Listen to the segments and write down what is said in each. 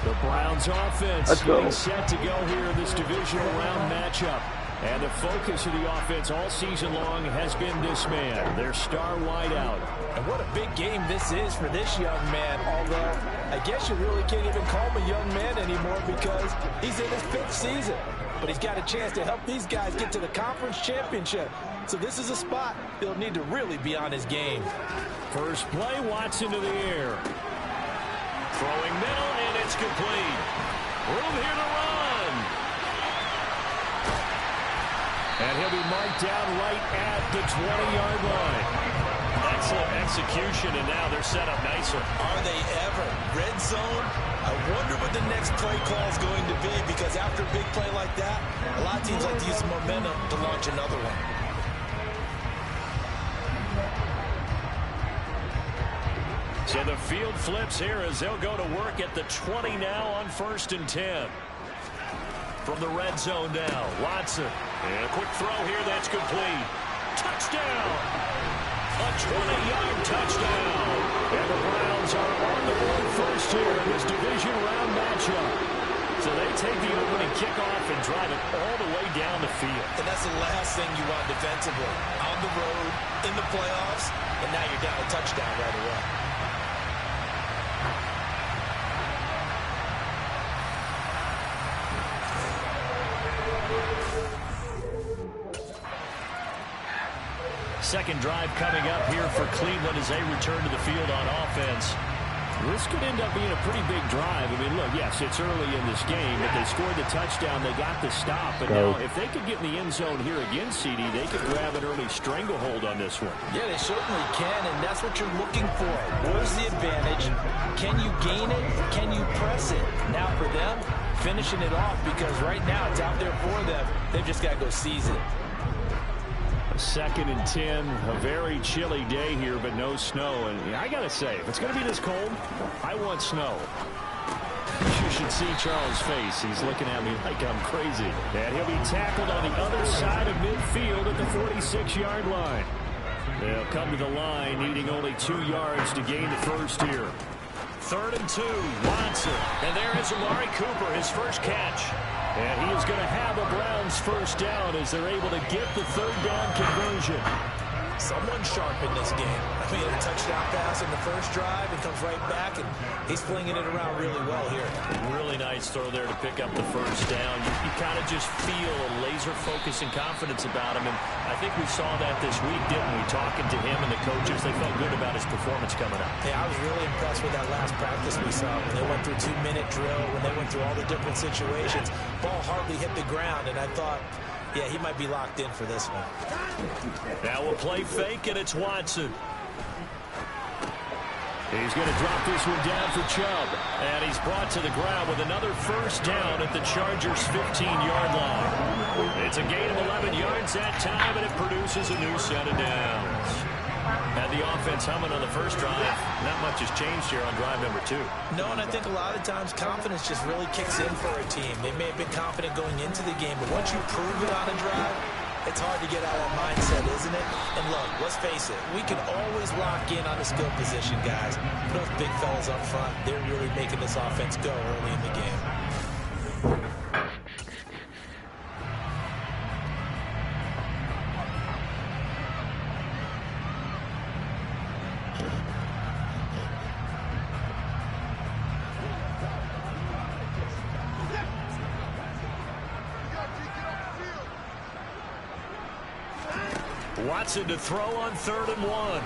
The Browns offense getting set to go here in this divisional round matchup. And the focus of the offense all season long has been this man, their star wideout. And what a big game this is for this young man, although I guess you really can't even call him a young man anymore because he's in his 5th season. But he's got a chance to help these guys get to the conference championship. So this is a spot he'll need to really be on his game. First play, Watson to the air. Throwing middle, and it's complete. Room here to run. And he'll be marked down right at the 20-yard line. Excellent execution, and now they're set up nicely. Are they ever? Red zone? I wonder what the next play call is going to be, because after a big play like that, a lot of teams like to use the momentum to launch another one. So the field flips here as they'll go to work at the 20 now on 1st and 10. From the red zone now, Watson. And a quick throw here, that's complete. Touchdown! A 20-yard touchdown. And the Browns are on the board first here in this division round matchup. So they take the opening kickoff and drive it all the way down the field. And that's the last thing you want defensively. On the road, in the playoffs, and now you're down a touchdown right away. Second drive coming up here for Cleveland as they return to the field on offense. This could end up being a pretty big drive. I mean, look, yes, it's early in this game, but they scored the touchdown. They got the stop. But now, if they could get in the end zone here again, CD, they could grab an early stranglehold on this one. Yeah, they certainly can, and that's what you're looking for. Where's the advantage? Can you gain it? Can you press it? Now for them, finishing it off, because right now it's out there for them. They've just got to go seize it. 2nd and 10, a very chilly day here, but no snow. And I got to say, if it's going to be this cold, I want snow. You should see Charles' face. He's looking at me like I'm crazy. And he'll be tackled on the other side of midfield at the 46-yard line. They'll come to the line, needing only 2 yards to gain the first here. 3rd and 2, Watson. And there is Amari Cooper, his first catch. And he is going to have a Browns first down as they're able to get the 3rd down conversion. Someone sharp in this game. I mean, a touchdown pass in the first drive and comes right back, and he's flinging it around really well here. Really nice throw there to pick up the first down. You kind of just feel a laser focus and confidence about him, and I think we saw that this week, didn't we? Talking to him and the coaches, they felt good about his performance coming up. Hey, I was really impressed with that last practice we saw. When they went through 2-minute drill, when they went through all the different situations, ball hardly hit the ground, and I thought, yeah, he might be locked in for this one. Now we'll play fake, and it's Watson. He's going to drop this one down for Chubb. And he's brought to the ground with another first down at the Chargers' 15-yard line. It's a gain of 11 yards that time, and it produces a new set of downs. Had the offense humming on the first drive. Not much has changed here on drive number 2. No, and I think a lot of times confidence just really kicks in for a team. They may have been confident going into the game, but once you prove it on a drive, it's hard to get out of that mindset, isn't it? And look, let's face it, we can always lock in on the skill position, guys. Those big fellas up front, they're really making this offense go early in the game. Watson to throw on 3rd and 1.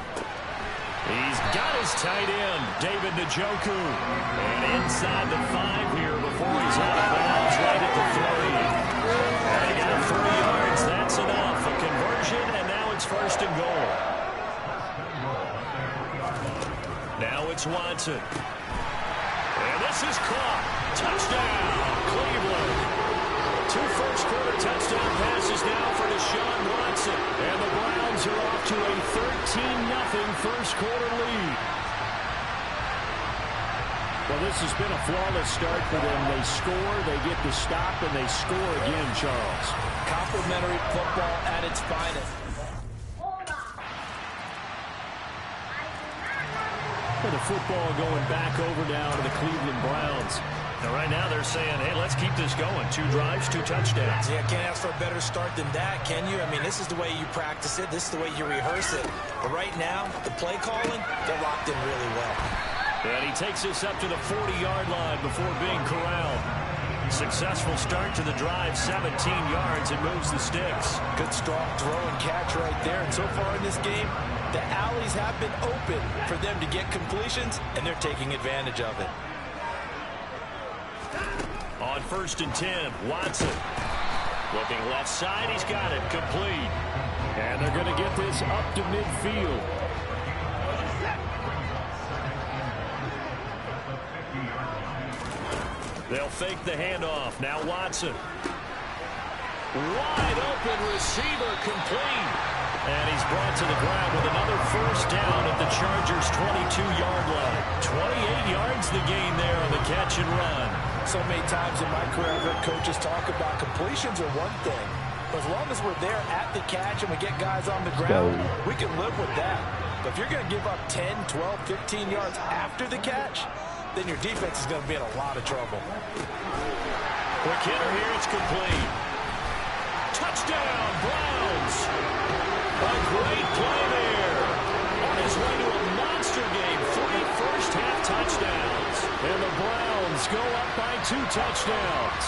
He's got his tight end, David Njoku. And inside the 5 here before he's out of bounds right at the 3. And he got 3 yards. That's enough. A conversion, and now it's 1st and goal. Now it's Watson. And this is caught. Touchdown, Cleveland. 2 first-quarter touchdown passes now for Deshaun Watson. And the Browns are off to a 13-0 first-quarter lead. Well, this has been a flawless start for them. They score, they get the stop, and they score again, Charles. Complimentary football at its finest. the football going back over now to the Cleveland Browns. Now, right now they're saying, hey, let's keep this going. 2 drives, 2 touchdowns. Yeah, can't ask for a better start than that, can you? I mean, this is the way you practice it. This is the way you rehearse it. But right now, the play calling, they're locked in really well. And he takes us up to the 40-yard line before being corralled. Successful start to the drive, 17 yards, and moves the sticks. Good strong throw and catch right there. And so far in this game, the alleys have been open for them to get completions, and they're taking advantage of it. On 1st and 10, Watson. Looking left side, he's got it, complete. And they're going to get this up to midfield. They'll fake the handoff. Now Watson. Wide open receiver, complete. And he's brought to the ground with another 1st down at the Chargers' 22-yard line. 28 yards the gain there on the catch and run. So many times in my career, I've heard coaches talk about completions are one thing. But as long as we're there at the catch and we get guys on the ground, we can live with that. But if you're going to give up 10, 12, 15 yards after the catch, then your defense is going to be in a lot of trouble. Quick hitter here, it's complete. Touchdown, Browns. A great play there. On his way to a monster game, 3 first-half touchdowns. And the Browns go up by 2 touchdowns.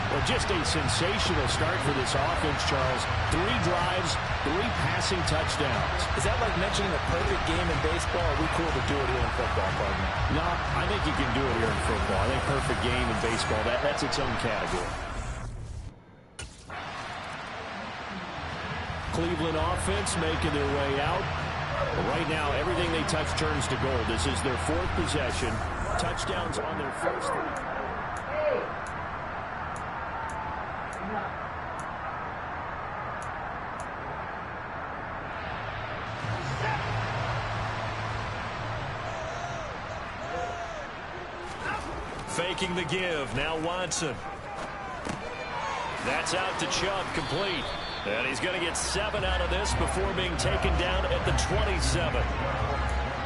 Well, just a sensational start for this offense, Charles. 3 drives, 3 passing touchdowns. Is that like mentioning a perfect game in baseball? Or are we cool to do it here in football, partner? No, I think you can do it here in football. I think perfect game in baseball, that's its own category. Cleveland offense making their way out. Right now, everything they touch turns to gold. This is their 4th possession. Touchdowns on their first 3. Faking the give. Now Watson. That's out to Chubb, complete. And he's going to get 7 out of this before being taken down at the 27.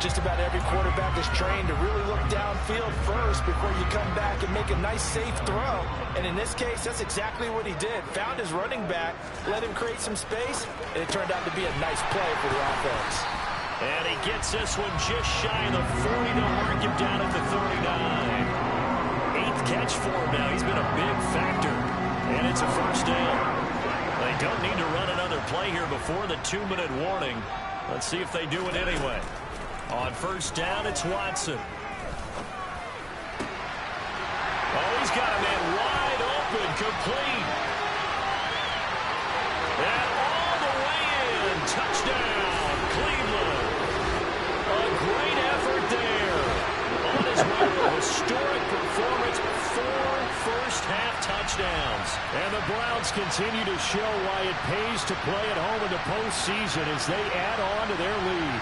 Just about every quarterback is trained to really look downfield first before you come back and make a nice, safe throw. And in this case, that's exactly what he did. Found his running back, let him create some space, and it turned out to be a nice play for the offense. And he gets this one just shy of the 40 to mark him down at the 39. 8th catch for him now. He's been a big factor. And it's a 1st down. They don't need to run another play here before the 2-minute warning. Let's see if they do it anyway. On 1st down, it's Watson. Oh, he's got a man wide open, complete. And all the way in. Touchdown, Cleveland. A great effort there. On his way to a historic performance, 4 first-half touchdowns. And the Browns continue to show why it pays to play at home in the postseason as they add on to their lead.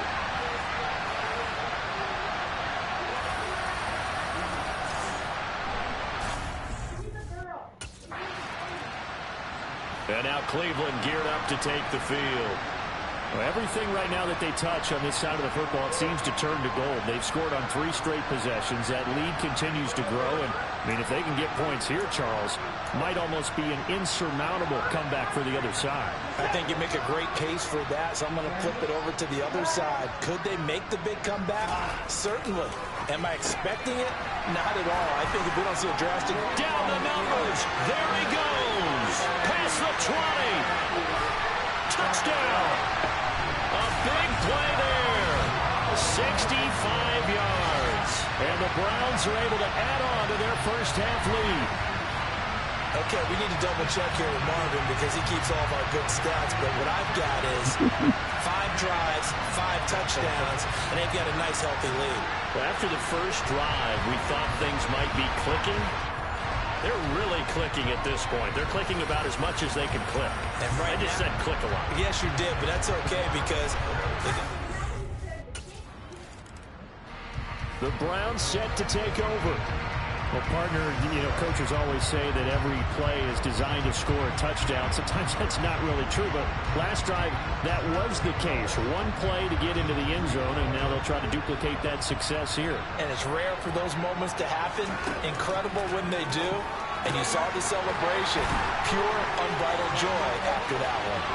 And now Cleveland geared up to take the field. Well, everything right now that they touch on this side of the football, it seems to turn to gold. They've scored on 3 straight possessions. That lead continues to grow. And, I mean, if they can get points here, Charles, might almost be an insurmountable comeback for the other side. I think you make a great case for that, so I'm going to flip it over to the other side. Could they make the big comeback? Certainly. Am I expecting it? Not at all. I think if we don't see a drastic... Down the numbers. There he goes. Past the 20. Touchdown. A big play there. 65 yards. And the Browns are able to add on to their first-half lead. Okay, we need to double-check here with Marvin because he keeps all of our good stats. But what I've got is 5 drives, 5 touchdowns, and they've got a nice, healthy lead. Well, after the first drive, we thought things might be clicking. They're really clicking at this point. They're clicking about as much as they can click. And right I just said click a lot. Yes, you did, but that's okay because... The Browns set to take over. Well, partner, you know, coaches always say that every play is designed to score a touchdown. Sometimes that's not really true, but last drive, that was the case. One play to get into the end zone, and now they'll try to duplicate that success here. And it's rare for those moments to happen. Incredible when they do. And you saw the celebration. Pure, unbridled joy after that one.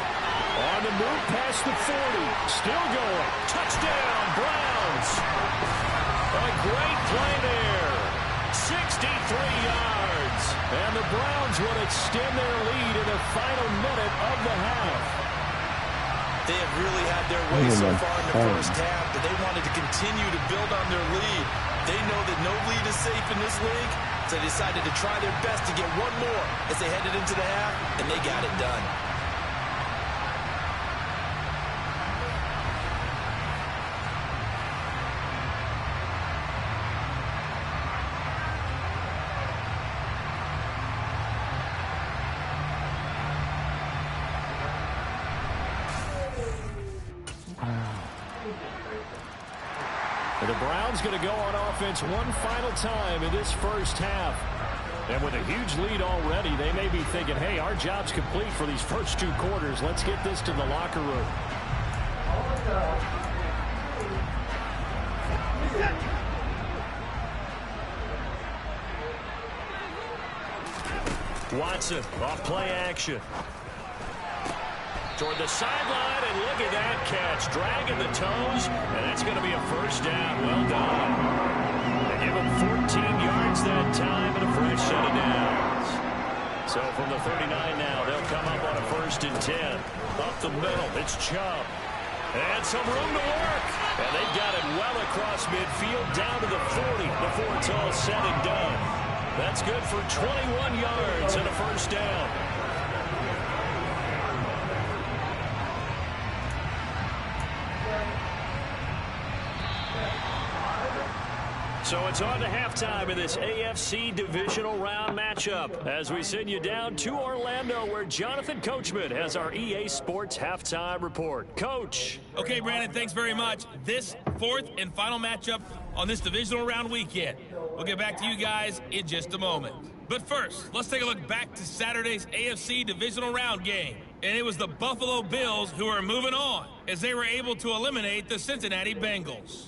On the move past the 40. Still going. Touchdown, Browns. A great play there. 63 yards. And the Browns will extend their lead in the final minute of the half. They have really had their way so far in the first half, but they wanted to continue to build on their lead. They know that no lead is safe in this league, so they decided to try their best to get one more as they headed into the half, and they got it done. The Browns going to go on offense one final time in this first half. And with a huge lead already, they may be thinking, hey, our job's complete for these first two quarters. Let's get this to the locker room. Watson off play action. Toward the sideline, and look at that catch. Dragging the toes, and that's going to be a first down. Well done. They give him 14 yards that time and a fresh set of downs. So from the 39 now, they'll come up on a 1st and 10. Up the middle, it's Chubb. And some room to work. And they've got it well across midfield down to the 40 before it's all said and done. That's good for 21 yards and a first down. So it's on to halftime in this AFC divisional round matchup as we send you down to Orlando where Jonathan Coachman has our EA Sports halftime report. Coach. Okay, Brandon, thanks very much. This fourth and final matchup on this divisional round weekend. We'll get back to you guys in just a moment. But first, let's take a look back to Saturday's AFC divisional round game. And it was the Buffalo Bills who are moving on as they were able to eliminate the Cincinnati Bengals.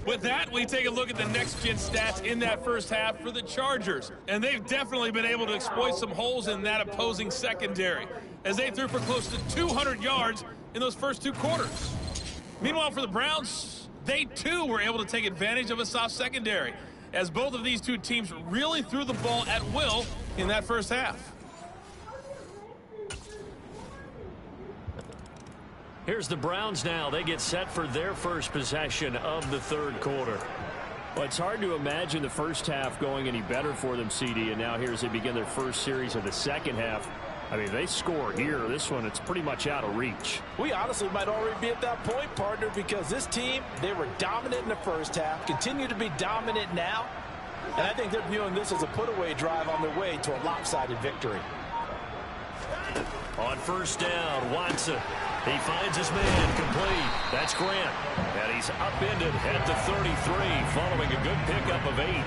With that, we take a look at the next-gen stats in that first half for the Chargers. And they've definitely been able to exploit some holes in that opposing secondary as they threw for close to 200 yards in those first two quarters. Meanwhile, for the Browns, they too were able to take advantage of a soft secondary as both of these two teams really threw the ball at will in that first half. Here's the Browns now. They get set for their first possession of the third quarter. Well, it's hard to imagine the first half going any better for them, CD, and now here as they begin their first series of the second half. I mean, they score here. This one, it's pretty much out of reach. We honestly might already be at that point, partner, because this team, they were dominant in the first half, continue to be dominant now, and I think they're viewing this as a put-away drive on their way to a lopsided victory. On first down, Watson. He finds his man complete. That's Grant. And he's upended at the 33 following a good pickup of 8.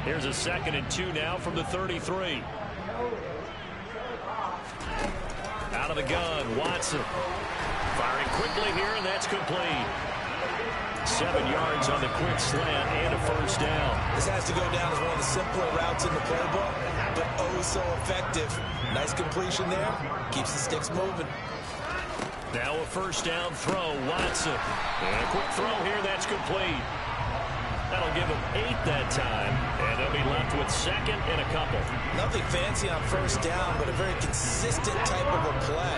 Here's a 2nd and 2 now from the 33. Out of the gun, Watson. Firing quickly here, and that's complete. 7 yards on the quick slant and a first down. This has to go down as one of the simpler routes in the playbook, but oh so effective. Nice completion there. Keeps the sticks moving. Now a first down throw, Watson. And a quick throw here, that's complete. That'll give him 8 that time, and they'll be left with 2nd and a couple. Nothing fancy on first down, but a very consistent type of a play.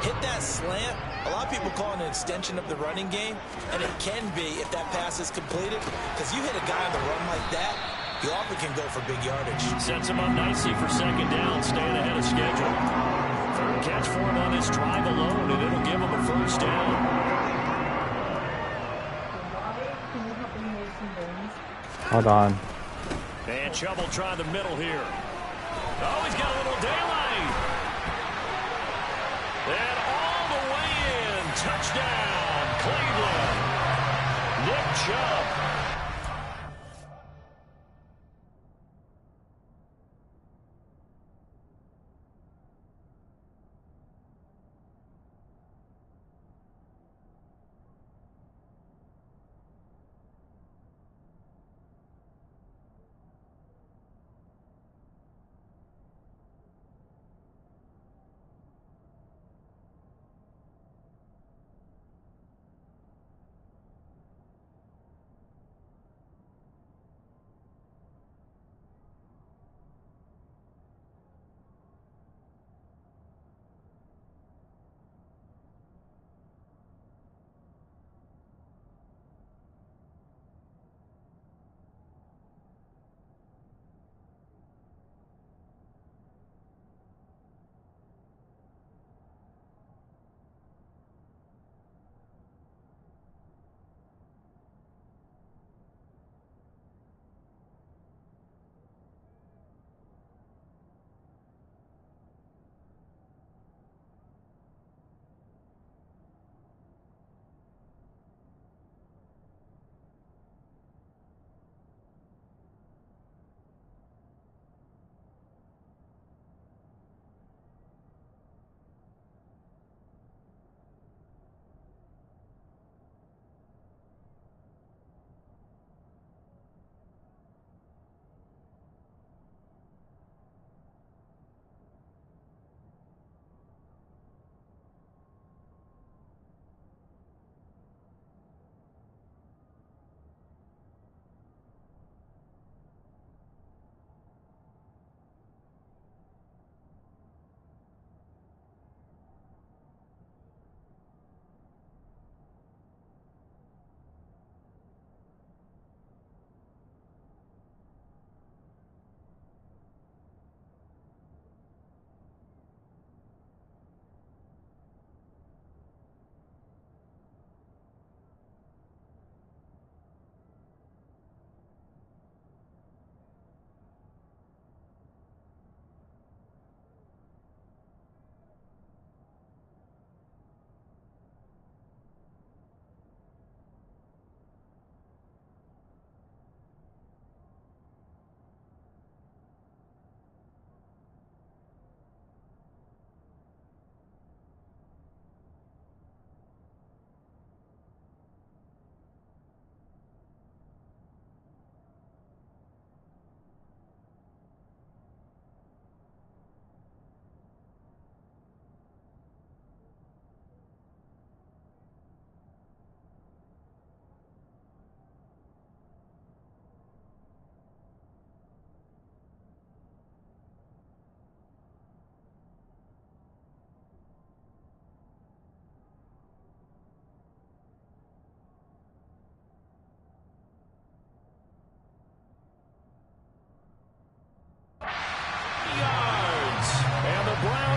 Hit that slant. A lot of people call it an extension of the running game, and it can be if that pass is completed, because you hit a guy on the run like that, he often can go for big yardage. Sets him up nicely for 2nd down, staying ahead of schedule. 3rd catch for him on this drive alone, and it'll give him a first down. Hold on. And Chubb will try the middle here. Oh, he's got a little daylight. And all the way in. Touchdown, Cleveland. Nick Chubb.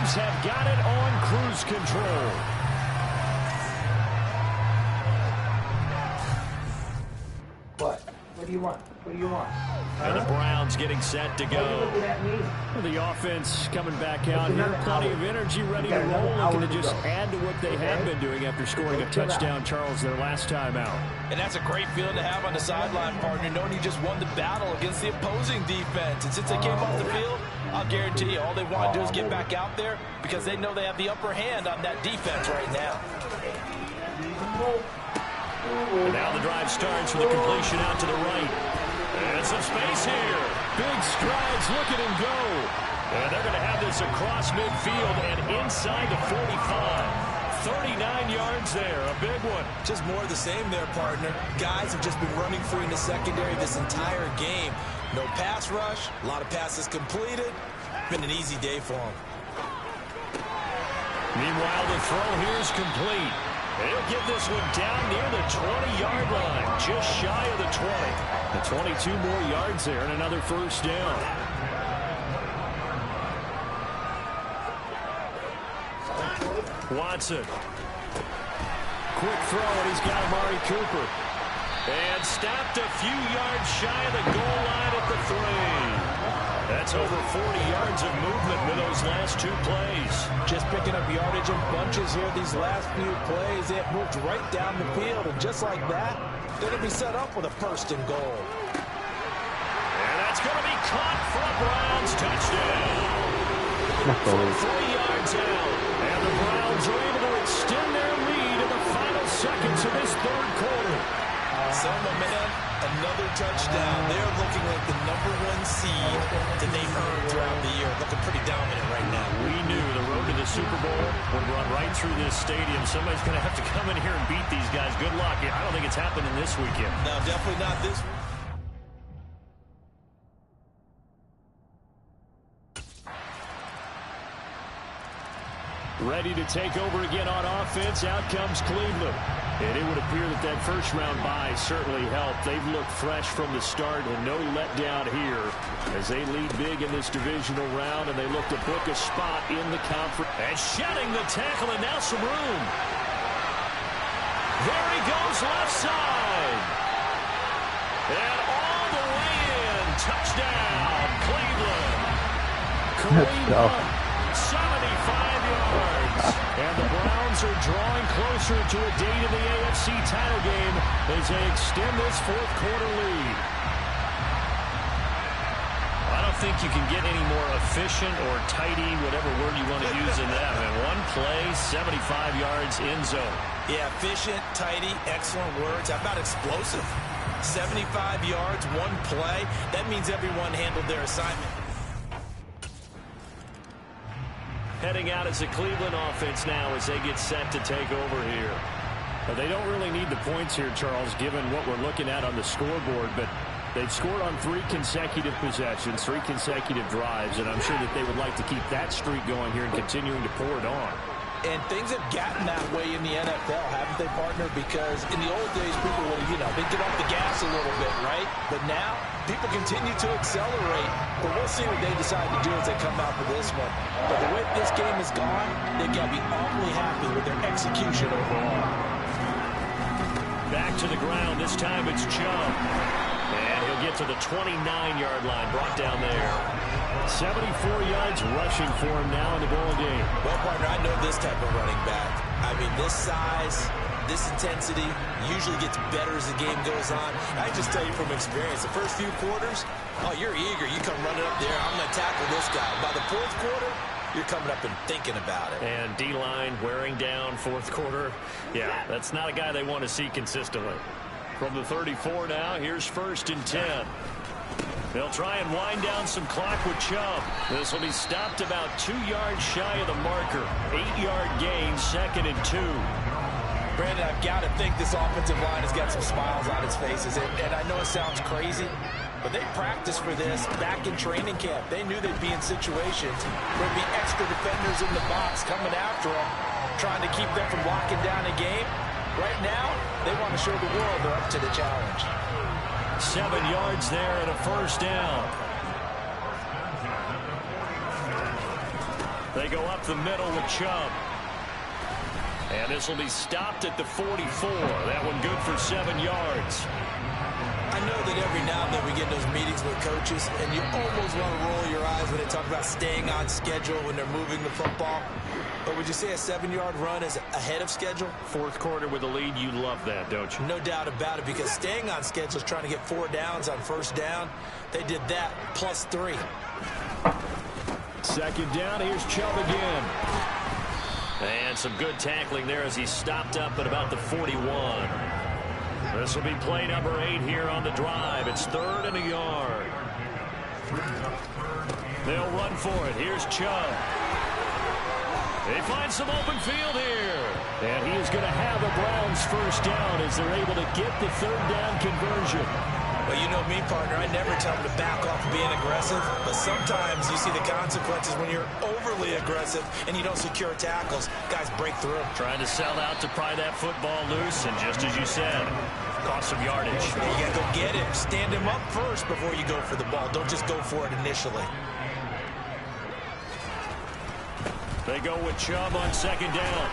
Have got it on cruise control. What do you want? What do you want? And the Browns getting set to go. The offense coming back out here. Plenty of energy, ready to roll. Looking to just add to what they have been doing after scoring a touchdown, Charles, their last time out. And that's a great feeling to have on the sideline, partner, knowing you just won the battle against the opposing defense. And since they came off the field, I'll guarantee you all they want to do is get back out there because they know they have the upper hand on that defense right now. And now the drive starts with a completion out to the right. And some space here. Big strides, look at him go. And they're going to have this across midfield and inside the 45. 39 yards there, a big one. Just more of the same there, partner. Guys have just been running free in the secondary this entire game. No pass rush, a lot of passes completed. Been an easy day for them. Meanwhile, the throw here is complete. He'll get this one down near the 20-yard line, just shy of the 20. And 22 more yards there and another first down. Watson. Quick throw, and he's got Amari Cooper. And stopped a few yards shy of the goal line at the 3. That's over 40 yards of movement with those last 2 plays. Just picking up yardage in bunches here these last few plays. It moved right down the field, and just like that, they're going to be set up with a 1st and goal. And that's going to be caught for a Browns touchdown. From 3 yards out. And the Browns are able to extend their lead in the final seconds of this 3rd quarter. Some momentum, another touchdown. They're looking like the #1 seed that they've earned throughout the year. Looking pretty dominant right now. We knew the road to the Super Bowl would run right through this stadium. Somebody's going to have to come in here and beat these guys. Good luck. I don't think it's happening this weekend. No, definitely not this week. Ready to take over again on offense. Out comes Cleveland. And it would appear that that first-round bye certainly helped. They've looked fresh from the start and no letdown here as they lead big in this divisional round, and they look to book a spot in the conference. And shedding the tackle, and now some room. There he goes left side. And all the way in. Touchdown, Cleveland. Kareem Hunt. 75 yards. And the Browns are drawing closer to a date in the AFC title game as they extend this 4th quarter lead. I don't think you can get any more efficient or tidy, whatever word you want to use in that. And 1 play, 75 yards in zone. Yeah, efficient, tidy, excellent words. How about explosive? 75 yards, 1 play. That means everyone handled their assignment. Heading out as a Cleveland offense now as they get set to take over here. But they don't really need the points here, Charles, given what we're looking at on the scoreboard. But they've scored on 3 consecutive possessions, 3 consecutive drives, and I'm sure that they would like to keep that streak going here and continuing to pour it on. And things have gotten that way in the NFL, haven't they, partner? Because in the old days, people would, they'd get off the gas a little bit, right? But now, people continue to accelerate. But we'll see what they decide to do as they come out for this one. But the way this game has gone, they've got to be awfully happy with their execution overall. Back to the ground. This time it's Chubb. And he'll get to the 29-yard line, brought down there. 74 yards rushing for him now in the ball game. Well, partner, I know this type of running back. I mean, this size, this intensity usually gets better as the game goes on. I just tell you from experience, the first few quarters, oh, you're eager. You come running up there. I'm going to tackle this guy. By the 4th quarter, you're coming up and thinking about it. And D-line wearing down 4th quarter. Yeah, that's not a guy they want to see consistently. From the 34 now, here's 1st and 10. They'll try and wind down some clock with Chubb. This will be stopped about 2 yards shy of the marker. 8-yard gain, 2nd and 2. Brandon, I've got to think this offensive line has got some smiles on its faces. And I know it sounds crazy, but they practiced for this back in training camp. They knew they'd be in situations where there'd be extra defenders in the box coming after them, trying to keep them from locking down a game. Right now, they want to show the world they're up to the challenge. 7 yards there and a 1st down. They go up the middle with Chubb. And this will be stopped at the 44. That one good for 7 yards. I know that every now and then we get those meetings with coaches, and you almost want to roll your eyes when they talk about staying on schedule when they're moving the football. But would you say a 7-yard run is ahead of schedule? 4th quarter with a lead, you love that, don't you? No doubt about it, because staying on schedule is trying to get 4 downs on 1st down. They did that plus 3. 2nd down, here's Chubb again. And some good tackling there as he stopped up at about the 41. This will be play number 8 here on the drive. It's 3rd and a yard. They'll run for it. Here's Chubb. They find some open field here. And he is going to have the Browns 1st down as they're able to get the 3rd down conversion. Well, you know me, partner. I never tell them to back off being aggressive, but sometimes you see the consequences when you're overly aggressive and you don't secure tackles. Guys break through. Trying to sell out to pry that football loose, and just as you said, cost some yardage. You got to go get it. Stand him up first before you go for the ball. Don't just go for it initially. They go with Chubb on 2nd down.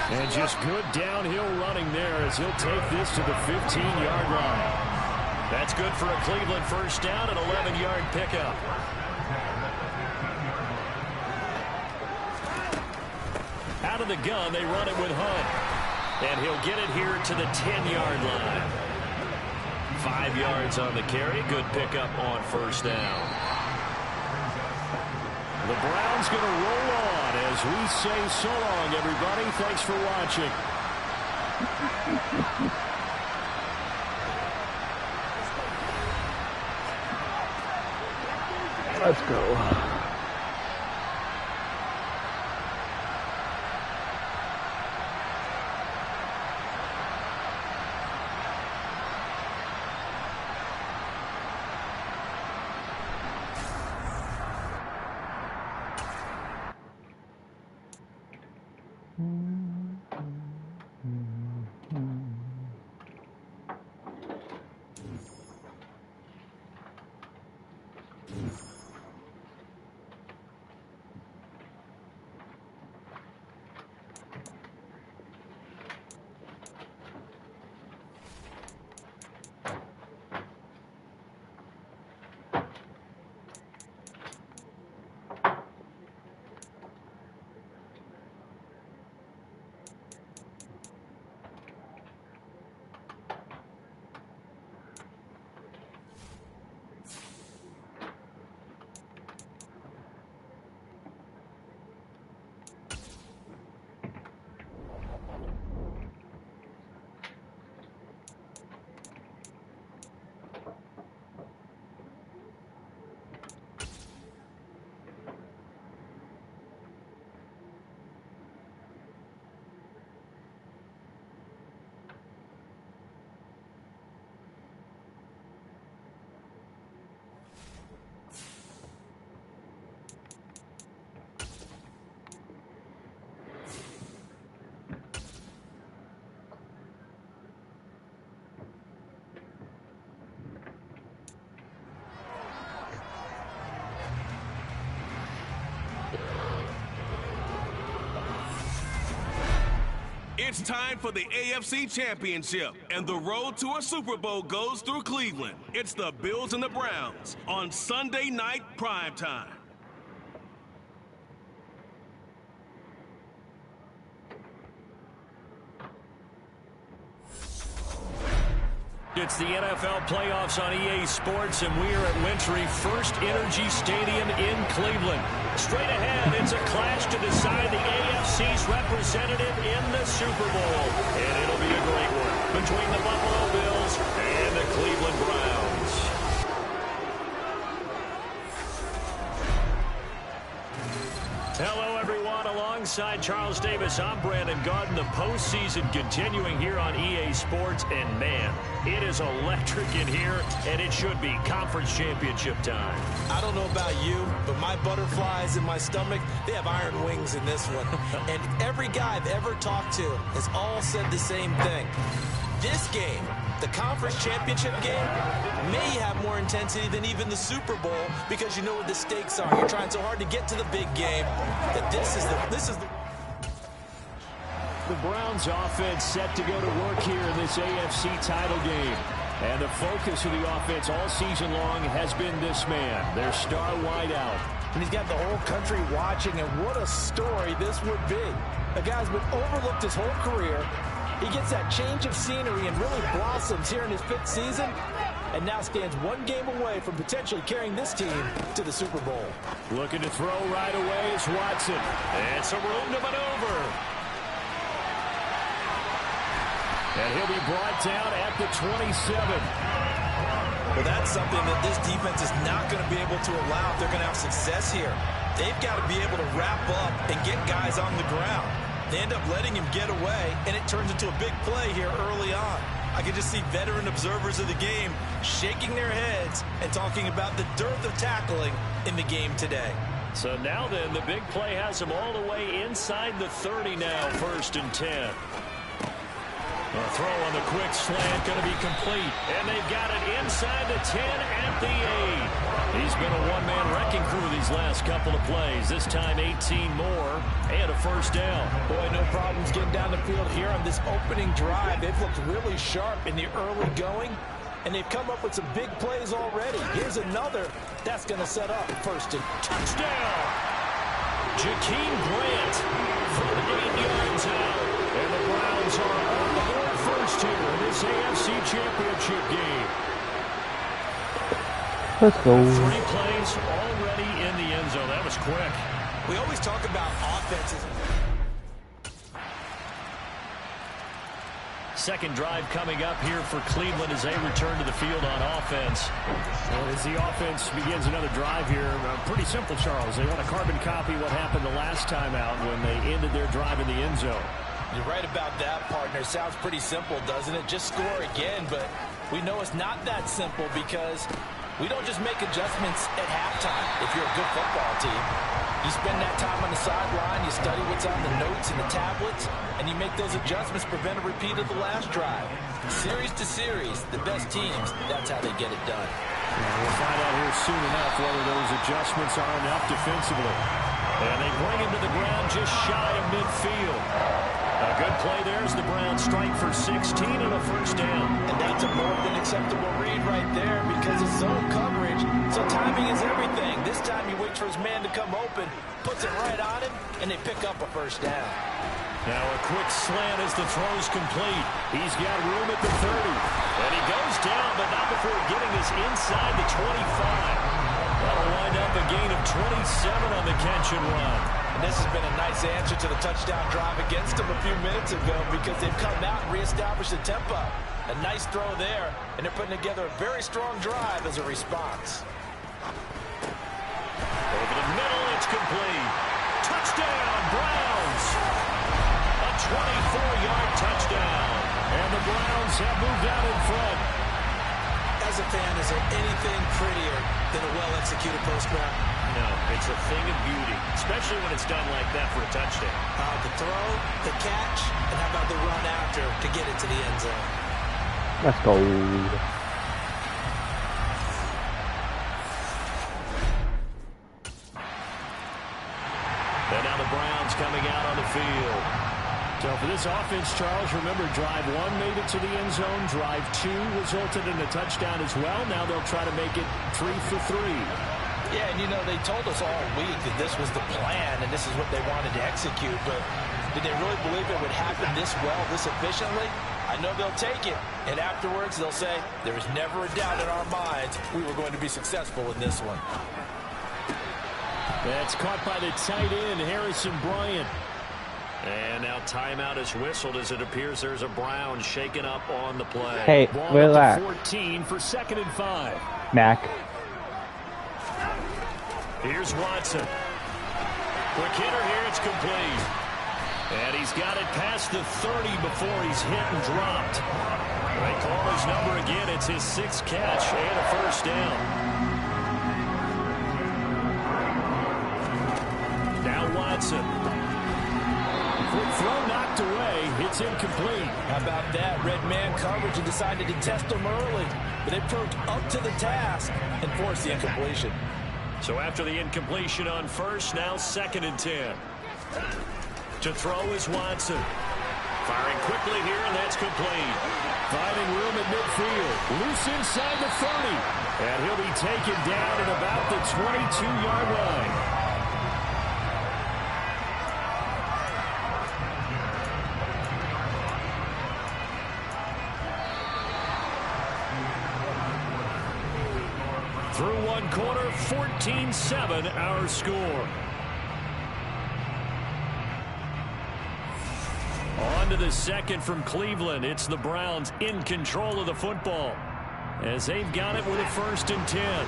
And just good downhill running there as he'll take this to the 15-yard line. That's good for a Cleveland first down, an 11-yard pickup. Out of the gun, they run it with Hunt. And he'll get it here to the 10-yard line. 5 yards on the carry. Good pickup on first down. The Browns going to roll on as we say so long, everybody. Thanks for watching. Let's go. It's time for the AFC Championship, and the road to a Super Bowl goes through Cleveland. It's the Bills and the Browns on Sunday night primetime. It's the NFL playoffs on EA Sports, and we are at Wintry First Energy Stadium in Cleveland. Straight ahead, it's a clash to decide the AFC's representative in the Super Bowl. And it'll be a great one between the Buffalo Bills and the Cleveland Browns. Hello, everyone. Alongside Charles Davis, I'm Brandon Garden. The postseason continuing here on EA Sports. And, man, it is electric in here, and it should be conference championship time. I don't know about you, but my butterflies in my stomach, they have iron wings in this one. And every guy I've ever talked to has all said the same thing. This game, the conference championship game, may have more intensity than even the Super Bowl because you know what the stakes are. You're trying so hard to get to the big game that this is the The Browns offense set to go to work here in this AFC title game. And the focus of the offense all season long has been this man, their star wideout. And he's got the whole country watching, and what a story this would be. A guy's been overlooked his whole career. He gets that change of scenery and really blossoms here in his 5th season, and now stands one game away from potentially carrying this team to the Super Bowl. Looking to throw right away is Watson. And some room to maneuver. And he'll be brought down at the 27. Well, that's something that this defense is not going to be able to allow if they're going to have success here. They've got to be able to wrap up and get guys on the ground. They end up letting him get away, and it turns into a big play here early on. I can just see veteran observers of the game shaking their heads and talking about the dearth of tackling in the game today. So now then, the big play has him all the way inside the 30 now, 1st and 10. A throw on the quick slant going to be complete. And they've got it inside the 10 at the 8. He's been a one-man wrecking crew these last couple of plays. This time 18 more and a first down. Boy, no problems getting down the field here on this opening drive. They've looked really sharp in the early going. and they've come up with some big plays already. Here's another that's going to set up first and touchdown. Jakeem Grant from 8 yards out. And the Browns are on the board first here in this AFC Championship game. Let's go. 3 plays already in the end zone. That was quick. We always talk about offenses. Second drive coming up here for Cleveland as they return to the field on offense. Well, as the offense begins another drive here, pretty simple, Charles. They want to carbon copy what happened the last time out when they ended their drive in the end zone. You're right about that, partner. Sounds pretty simple, doesn't it? Just score again, but we know it's not that simple because we don't just make adjustments at halftime if you're a good football team. You spend that time on the sideline, you study what's on the notes and the tablets, and you make those adjustments, prevent a repeat of the last drive. Series to series, the best teams, that's how they get it done. We'll find out here soon enough whether those adjustments are enough defensively. And they bring him to the ground just shy of midfield. A good play there as the Browns strike for 16 and a first down. And that's a more than acceptable read right there because it's zone coverage, so timing is everything. This time he waits for his man to come open, puts it right on him, and they pick up a first down. Now a quick slant as the throw's complete. He's got room at the 30. And he goes down, but not before getting us inside the 25. That'll wind up a gain of 27 on the catch and run. And this has been a nice answer to the touchdown drive against them a few minutes ago because they've come out and reestablished the tempo. A nice throw there, and they're putting together a very strong drive as a response. Over the middle, it's complete. Touchdown, Browns! A 24-yard touchdown. And the Browns have moved out in front. As a fan, is there anything prettier than a well-executed post route? No, it's a thing of beauty, especially when it's done like that for a touchdown. The throw, the catch, and how about the run after to get it to the end zone? Let's go. And now the Browns coming out on the field. So for this offense, Charles, remember drive 1 made it to the end zone. Drive 2 resulted in a touchdown as well. Now they'll try to make it 3 for 3. Yeah, and you know, they told us all week that this was the plan and this is what they wanted to execute, but did they really believe it would happen this well, this efficiently? I know they'll take it, and afterwards they'll say, there was never a doubt in our minds we were going to be successful in this one. That's caught by the tight end, Harrison Bryant. And now timeout is whistled as it appears there's a Brown shaken up on the play. Hey, Ball relax. 14 for 2nd and 5. Mac. Here's Watson. Quick hitter here, it's complete. And he's got it past the 30 before he's hit and dropped. They call his number again. It's his 6th catch and a first down. Now Watson. Quick throw knocked away. It's incomplete. How about that? Red man coverage and decided to test him early, but they proved up to the task and forced the incompletion. So after the incompletion on first, now 2nd and 10. To throw is Watson. Firing quickly here, and that's complete. Finding room at midfield. Loose inside the 30. And he'll be taken down at about the 22-yard line. Through 1 quarter, 14-7 our score. On to the second from Cleveland. It's the Browns in control of the football as they've got it with a 1st and 10.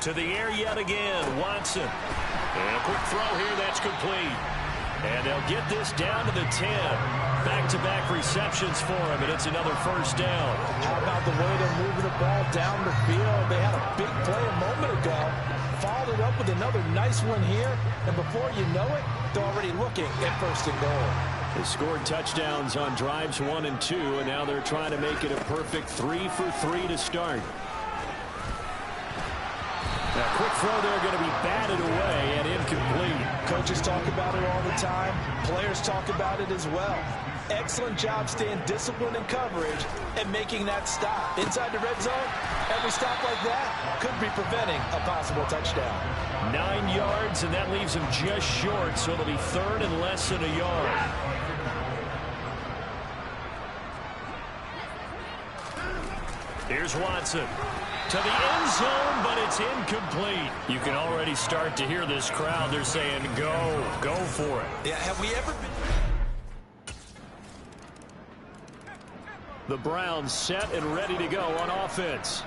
To the air yet again, Watson. And a quick throw here, that's complete. And they'll get this down to the 10. Back-to-back receptions for him, and it's another first down. How about the way they're moving the ball down the field? They had a big play a moment ago. Followed it up with another nice one here, and before you know it, they're already looking at 1st and goal. They scored touchdowns on drives 1 and 2, and now they're trying to make it a perfect 3 for 3 to start. Now, quick throw there going to be batted away and incomplete. Coaches talk about it all the time. Players talk about it as well. Excellent job staying disciplined in coverage and making that stop. Inside the red zone, every stop like that could be preventing a possible touchdown. 9 yards, and that leaves him just short, so it'll be third and less than a yard. Here's Watson to the end zone, but it's incomplete. You can already start to hear this crowd. They're saying, go for it. Yeah, have we ever been... The Browns set and ready to go on offense.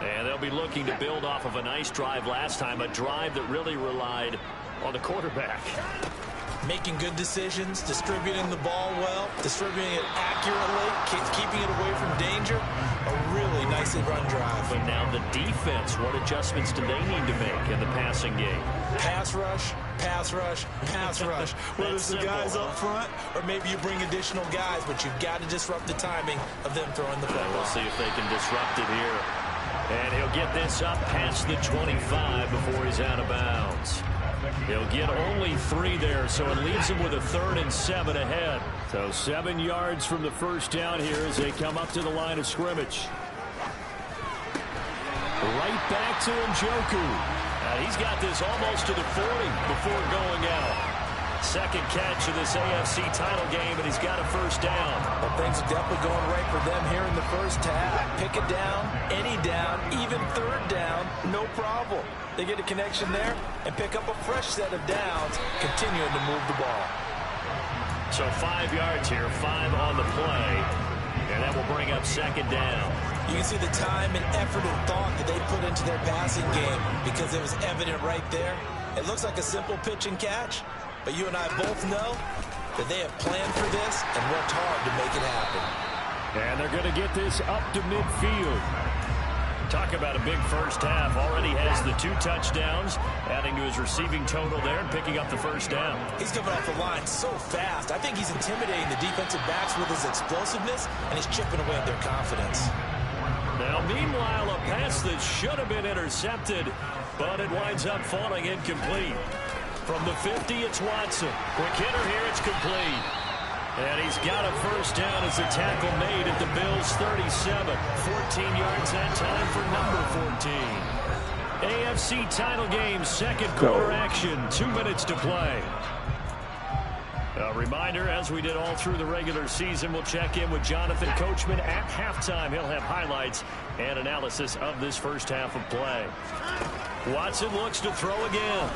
And they'll be looking to build off of a nice drive last time, a drive that really relied on the quarterback. Making good decisions, distributing the ball well, distributing it accurately, keeping it away from danger. A really nicely run drive. But now the defense, what adjustments do they need to make in the passing game? Pass rush, pass rush, pass rush. Whether it's the guys up front or maybe you bring additional guys, but you've got to disrupt the timing of them throwing the football. We'll see if they can disrupt it here. And he'll get this up past the 25 before he's out of bounds. He'll get only 3 there, so it leaves him with a 3rd and 7 ahead. So 7 yards from the first down here as they come up to the line of scrimmage. Right back to Njoku. He's got this almost to the 40 before going out. Second catch of this AFC title game, and he's got a first down. But things are definitely going right for them here in the first half. Pick it down, any down, even third down, no problem. They get a connection there and pick up a fresh set of downs, continuing to move the ball. So 5 yards here, 5 on the play, and that will bring up second down. You can see the time and effort and thought that they put into their passing game because it was evident right there. It looks like a simple pitch and catch, but you and I both know that they have planned for this and worked hard to make it happen. And they're going to get this up to midfield. Talk about a big first half. Already has the 2 touchdowns, adding to his receiving total there and picking up the first down. He's coming off the line so fast. I think he's intimidating the defensive backs with his explosiveness, and he's chipping away at their confidence. Now, meanwhile, a pass that should have been intercepted, but it winds up falling incomplete. From the 50, it's Watson. Quick hitter here, it's complete. And he's got a first down as the tackle made at the Bills' 37. 14 yards that time for number 14. AFC title game, second quarter action. 2 minutes to play. A reminder, as we did all through the regular season, we'll check in with Jonathan Coachman at halftime. He'll have highlights and analysis of this first half of play. Watson looks to throw again.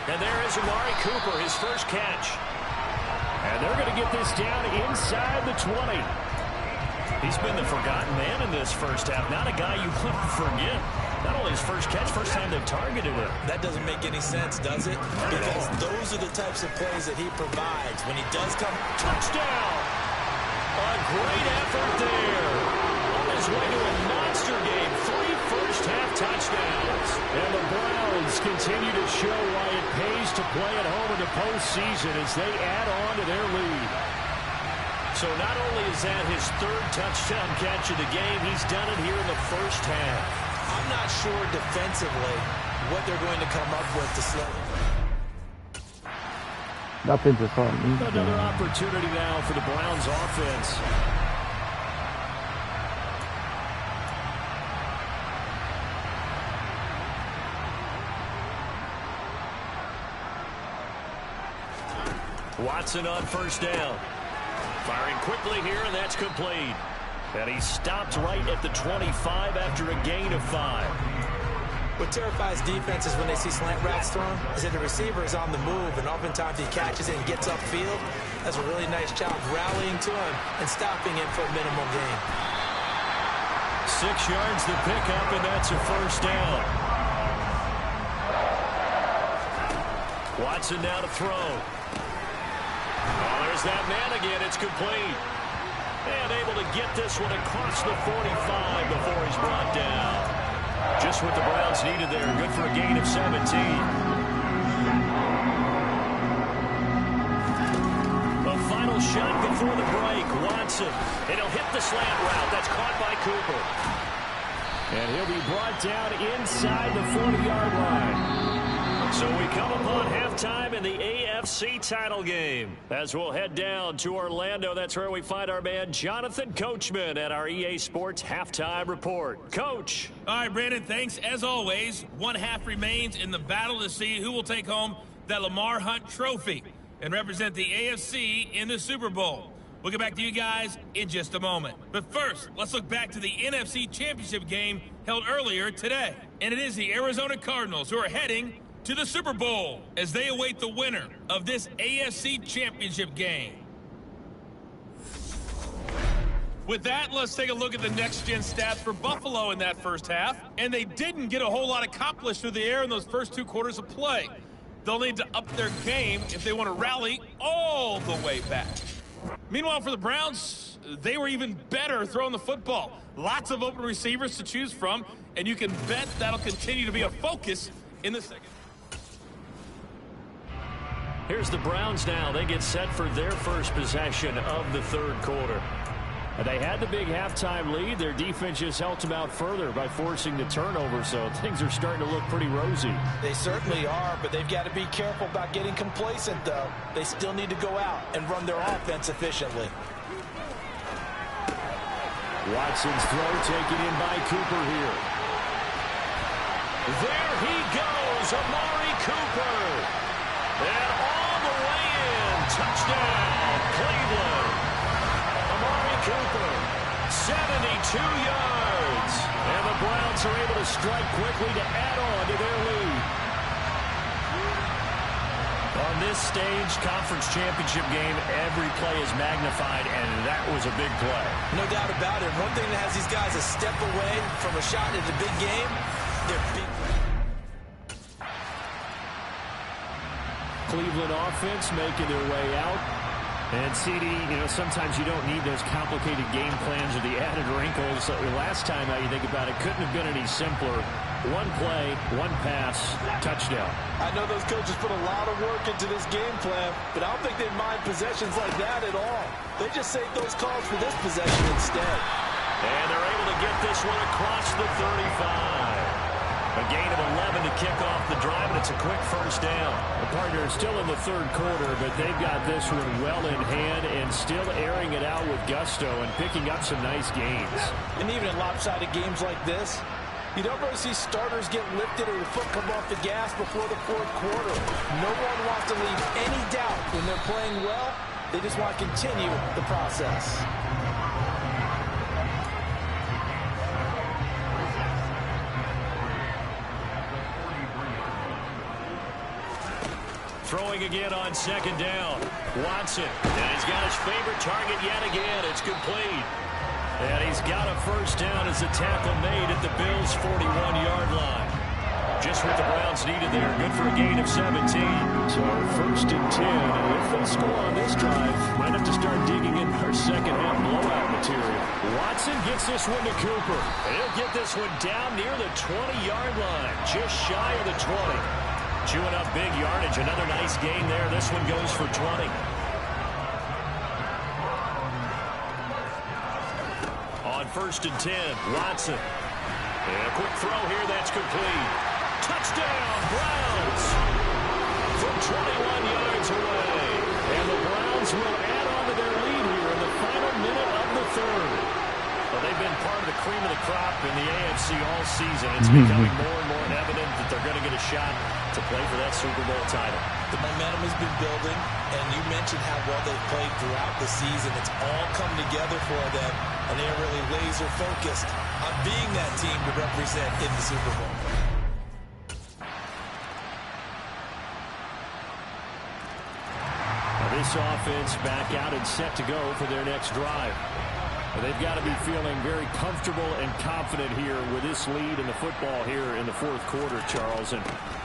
And there is Amari Cooper, his first catch. And they're going to get this down inside the 20. He's been the forgotten man in this first half. Not a guy you want to forget. Not only his first catch, first time they've targeted him. That doesn't make any sense, does it? Because those are the types of plays that he provides. When he does come... Touchdown! A great effort there. On his way to a monster game. 3 first-half touchdowns. And the Browns continue to show why it pays to play at home in the postseason as they add on to their lead. So not only is that his 3rd touchdown catch of the game, he's done it here in the first half. I'm not sure defensively what they're going to come up with to slow. Nothing to slow. Another opportunity now for the Browns offense. Watson on first down. Firing quickly here, and that's complete. And he stopped right at the 25 after a gain of 5. What terrifies defenses when they see slant routes thrown is that the receiver is on the move, and oftentimes he catches it and gets upfield. That's a really nice job rallying to him and stopping him for a minimal gain. 6 yards the pickup, and that's a first down. Watson now to throw. Oh, there's that man again. It's complete. And able to get this one across the 45 before he's brought down. Just what the Browns needed there. Good for a gain of 17. A final shot before the break. Watson. And he'll hit the slant route. That's caught by Cooper. And he'll be brought down inside the 40-yard line. So we come upon halftime in the AFC title game. As we'll head down to Orlando, that's where we find our man Jonathan Coachman at our EA Sports Halftime Report. Coach. All right, Brandon, thanks. As always, one half remains in the battle to see who will take home that Lamar Hunt trophy and represent the AFC in the Super Bowl. We'll get back to you guys in just a moment. But first, let's look back to the NFC Championship game held earlier today. And it is the Arizona Cardinals who are heading to the Super Bowl as they await the winner of this AFC Championship game. With that, let's take a look at the next-gen stats for Buffalo in that first half. And they didn't get a whole lot accomplished through the air in those first 2 quarters of play. They'll need to up their game if they want to rally all the way back. Meanwhile, for the Browns, they were even better throwing the football. Lots of open receivers to choose from, and you can bet that'll continue to be a focus in the second. Here's the Browns now. They get set for their first possession of the third quarter. They had the big halftime lead. Their defense just helped them out further by forcing the turnover, so things are starting to look pretty rosy. They certainly are, but they've got to be careful about getting complacent, though. They still need to go out and run their offense efficiently. Watson's throw taken in by Cooper here. There he goes, Amari Cooper. And all the way in, touchdown, Cleveland. Amari Cooper, 72 yards. And the Browns are able to strike quickly to add on to their lead. On this stage, conference championship game, every play is magnified, and that was a big play. No doubt about it. One thing that has these guys a step away from a shot at a big game, they're big. Cleveland offense making their way out. And CD, you know, sometimes you don't need those complicated game plans or the added wrinkles. Last time, how you think about it, couldn't have been any simpler. One play, one pass, touchdown. I know those coaches put a lot of work into this game plan, but I don't think they mind possessions like that at all. They just save those calls for this possession instead. And they're able to get this one across the 35. A gain of 11 to kick off the drive, and it's a quick first down. The partner is still in the third quarter, but they've got this one well in hand and still airing it out with gusto and picking up some nice gains. And even in lopsided games like this, you don't really see starters get lifted or the foot come off the gas before the fourth quarter. No one wants to leave any doubt when they're playing well. They just want to continue the process. Throwing again on second down. Watson, and he's got his favorite target yet again. It's complete. And he's got a first down as a tackle made at the Bills' 41-yard line. Just what the Browns needed there. Good for a gain of 17. So first and 10. If they score on this drive, might have to start digging in our second half blowout material. Watson gets this one to Cooper. And he'll get this one down near the 20-yard line. Just shy of the 20. Chewing up big yardage. Another nice gain there. This one goes for 20. On first and 10, Watson. And a quick throw here that's complete. Touchdown, Browns! From 21 yards away. And the Browns will add on to their lead here in the final minute of the third. Well, they've been part of the cream of the crop in the AFC all season. It's becoming more and more evident that they're going to get a shot to play for that Super Bowl title. The momentum has been building, and you mentioned how well they've played throughout the season. It's all come together for them, and they are really laser focused on being that team to represent in the Super Bowl. Now this offense back out and set to go for their next drive. They've got to be feeling very comfortable and confident here with this lead in the football here in the fourth quarter, Charles. And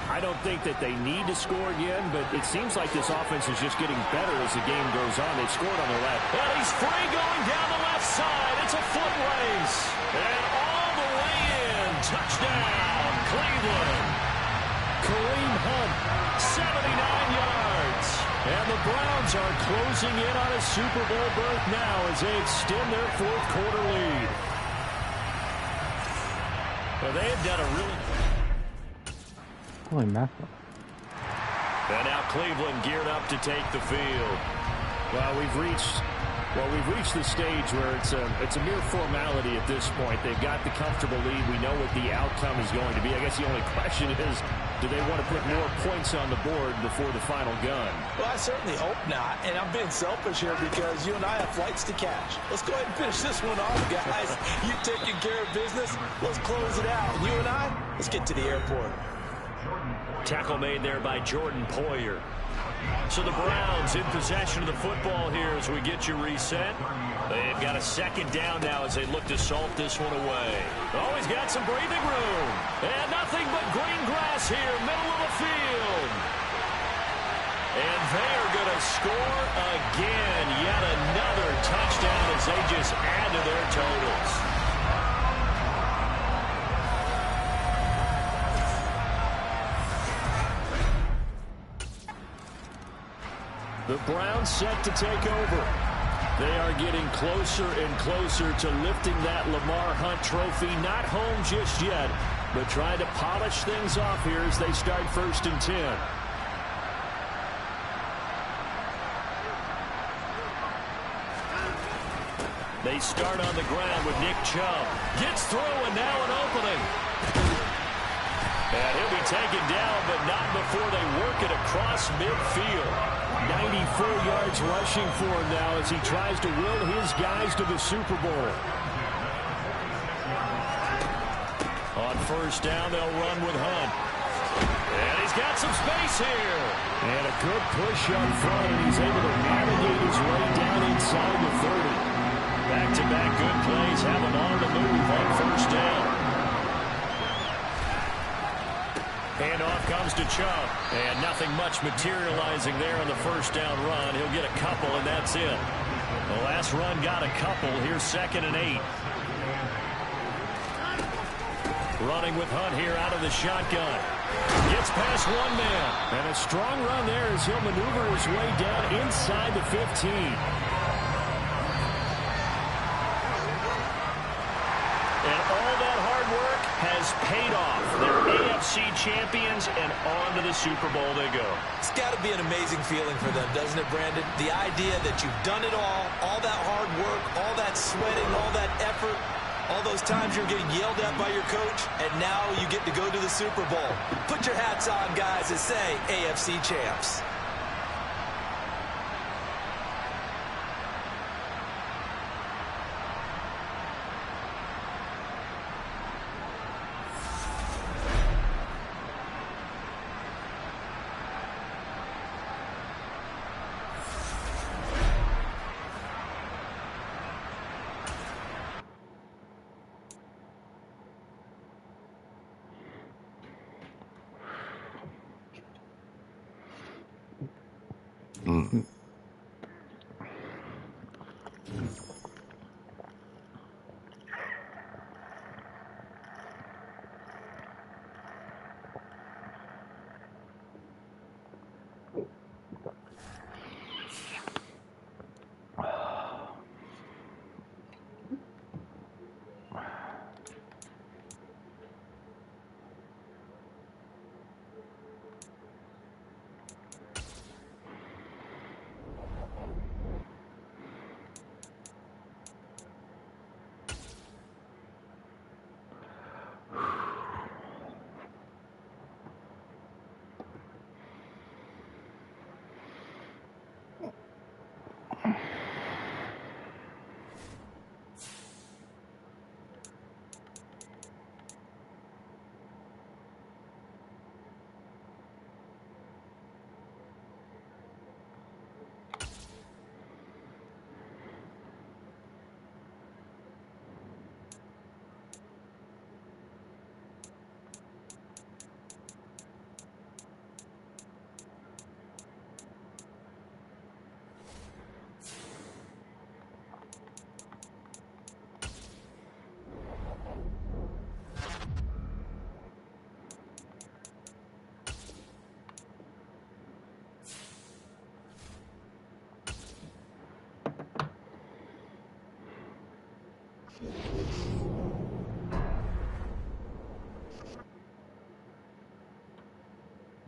I don't think that they need to score again, but it seems like this offense is just getting better as the game goes on. They've scored on their left. And he's free going down the left side. It's a foot race. And all the way in. Touchdown, Cleveland. Kareem Hunt, 79 yards. And the Browns are closing in on a Super Bowl berth now as they extend their fourth quarter lead. Well, they have done a really... Holy mackerel. And now Cleveland geared up to take the field. Well, we've reached the stage where it's a mere formality at this point. They've got the comfortable lead. We know what the outcome is going to be. I guess the only question is, do they want to put more points on the board before the final gun? Well, I certainly hope not. And I'm being selfish here because you and I have flights to catch. Let's go ahead and finish this one off, guys. You taking care of business? Let's close it out. And you and I, let's get to the airport. Tackle made there by Jordan Poyer. So the Browns in possession of the football here as we get you reset. They've got a second down now as they look to salt this one away. Oh, he's got some breathing room. And nothing but green grass here, middle of the field. And they are going to score again. Yet another touchdown as they just add to their totals. The Browns set to take over. They are getting closer and closer to lifting that Lamar Hunt trophy. Not home just yet, but trying to polish things off here as they start 1st and 10. They start on the ground with Nick Chubb. Gets through and now an opening. And he'll be taken down, but not before they work it across midfield. 94 yards rushing for him now as he tries to will his guys to the Super Bowl. On 1st down, they'll run with Hunt. And he's got some space here. And a good push up front, and he's able to navigate his way down inside the 30. Back-to-back good plays have him on the move on 1st down. Handoff comes to Chubb. And nothing much materializing there on the 1st down run. He'll get a couple, and that's it. The last run got a couple. Here's 2nd and 8. Running with Hunt here out of the shotgun. Gets past one man. And a strong run there as he'll maneuver his way down inside the 15. And all that hard work has paid off. They're AFC champions, and on to the Super Bowl they go. It's got to be an amazing feeling for them, doesn't it, Brandon? The idea that you've done it all that hard work, all that sweating, all that effort, all those times you're getting yelled at by your coach, and now you get to go to the Super Bowl. Put your hats on, guys, and say AFC champs.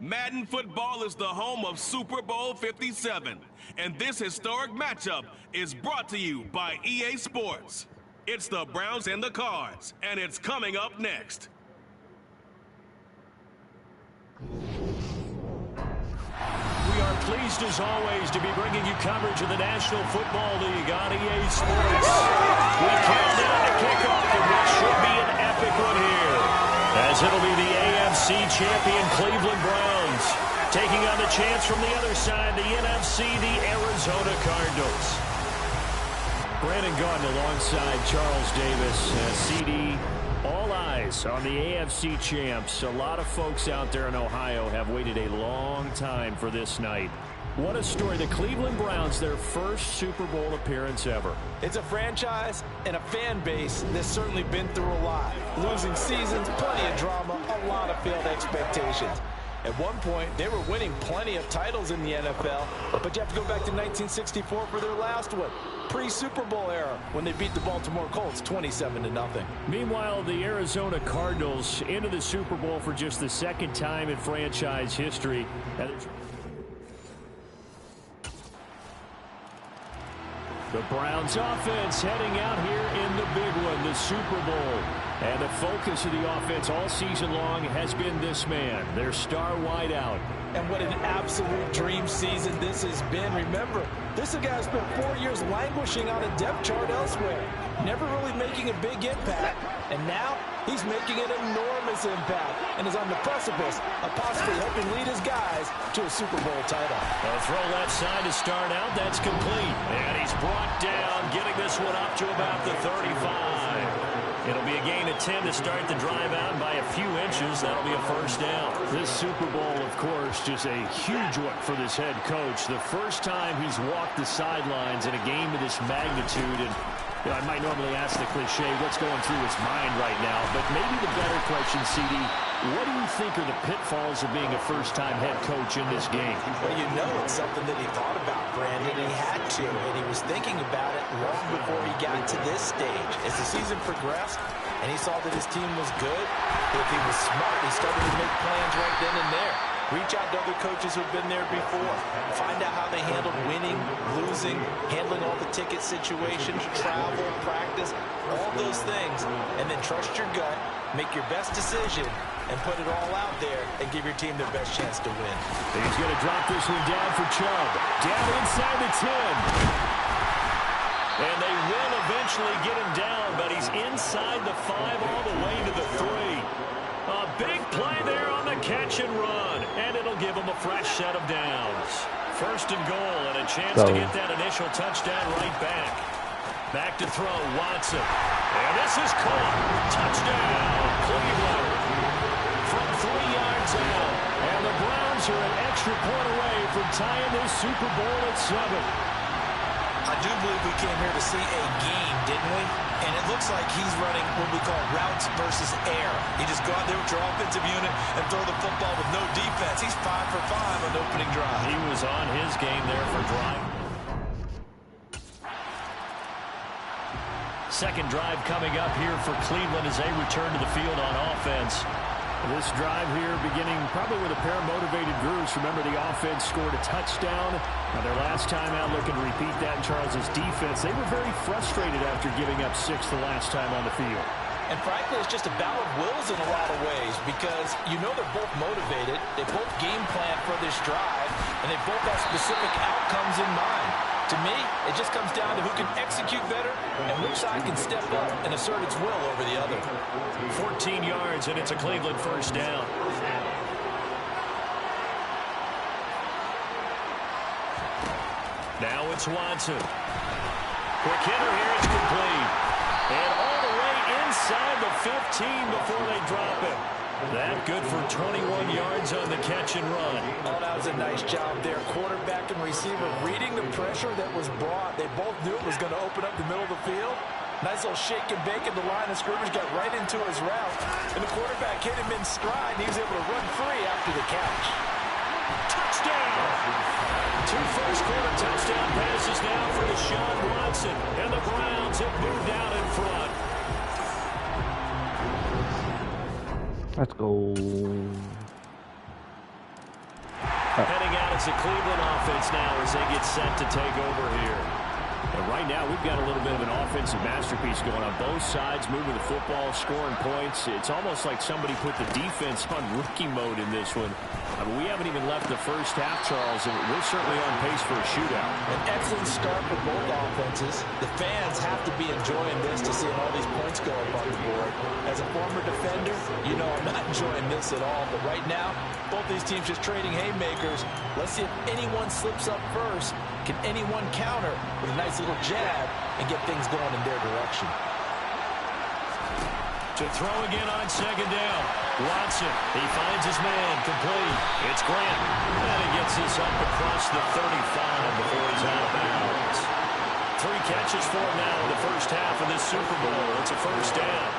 Madden football is the home of Super Bowl 57, and this historic matchup is brought to you by EA Sports. It's the Browns and the Cards, and it's coming up next. We are pleased, as always, to be bringing you coverage of the National Football League on EA Sports. We count down to kickoff in what should be an epic one here, as it'll be the AFC champion Cleveland Browns taking on the chance from the other side, the NFC, the Arizona Cardinals. Brandon Gaudin alongside Charles Davis, CD. All eyes on the AFC champs. A lot of folks out there in Ohio have waited a long time for this night. What a story. The Cleveland Browns, their first Super Bowl appearance ever. It's a franchise and a fan base that's certainly been through a lot. Losing seasons, plenty of drama, a lot of failed expectations. At one point, they were winning plenty of titles in the NFL, but you have to go back to 1964 for their last one. Pre-Super Bowl era, when they beat the Baltimore Colts 27-0. Meanwhile, the Arizona Cardinals into the Super Bowl for just the second time in franchise history. The Browns offense heading out here in the big one, the Super Bowl. And the focus of the offense all season long has been this man, their star wideout. And what an absolute dream season this has been. Remember, this guy spent 4 years languishing on a depth chart elsewhere, never really making a big impact. And now he's making an enormous impact and is on the precipice of possibly helping lead his guys to a Super Bowl title. A throw left side to start out. That's complete. And he's brought down, getting this one up to about the 35. It'll be a gain of 10 to start the drive out by a few inches. That'll be a first down. This Super Bowl, of course, just a huge one for this head coach. The first time he's walked the sidelines in a game of this magnitude. And I might normally ask the cliche, what's going through his mind right now? But maybe the better question, CD, what do you think are the pitfalls of being a first-time head coach in this game? Well, you know it's something that he thought about, Brandon. He had to, and he was thinking about it long before he got to this stage. As the season progressed, and he saw that his team was good, if he was smart, he started to make plans right then and there. Reach out to other coaches who've been there before. Find out how they handled winning, losing, handling all the ticket situations, travel, practice, all those things. And then trust your gut, make your best decision, and put it all out there and give your team their best chance to win. He's going to drop this one down for Chubb. Down inside the 10. And they will eventually get him down, but he's inside the 5 all the way to the 3. A big play there on the catch and run, and it'll give him a fresh set of downs. First and goal, and a chance to get that initial touchdown right back. Back to throw, Watson. And this is caught. Touchdown, Cleveland. From 3 yards out. And the Browns are an extra point away from tying this Super Bowl at 7. I do believe we came here to see a game, didn't we? And it looks like he's running what we call routes versus air. You just go out there with your offensive unit and throw the football with no defense. He's 5 for 5 on the opening drive. He was on his game there for drive. Second drive coming up here for Cleveland as they return to the field on offense. This drive here beginning probably with a pair of motivated groups. Remember, the offense scored a touchdown. Now, their last time out looking to repeat that in Charles's defense. They were very frustrated after giving up 6 the last time on the field. And frankly, it's just a battle of wills in a lot of ways because you know they're both motivated. They both game plan for this drive, and they both have specific outcomes in mind. To me, it just comes down to who can execute better and which side can step up and assert its will over the other. 14 yards, and it's a Cleveland first down. Now it's Watson. Quick hitter here, it's complete. And all the way inside the 15 before they drop it. That good for 21 yards on the catch and run. Oh, that was a nice job there. Quarterback and receiver reading the pressure that was brought. They both knew it was going to open up the middle of the field. Nice little shake and bake at the line of scrimmage, got right into his route. And the quarterback hit him in stride, and he was able to run free after the catch. Touchdown! 2 first-quarter touchdown passes now for Deshaun Watson. And the Browns have moved out in front. Let's go. It's the Cleveland offense now as they get set to take over here. And right now, we've got a little bit of an offensive masterpiece going on both sides, moving the football, scoring points. It's almost like somebody put the defense on rookie mode in this one. I mean, we haven't even left the first half, Charles, and we're certainly on pace for a shootout. An excellent start for both offenses. The fans have to be enjoying this to see all these points go up on the board. As a former defender, you know I'm not enjoying this at all. But right now, both these teams just trading haymakers. Let's see if anyone slips up first. Can anyone counter with a nice little jab and get things going in their direction? To throw again on second down. Watson, he finds his man, complete. It's Grant. And he gets this up across the 35 before he's out of bounds. 3 catches for him now in the first half of this Super Bowl. It's a first down.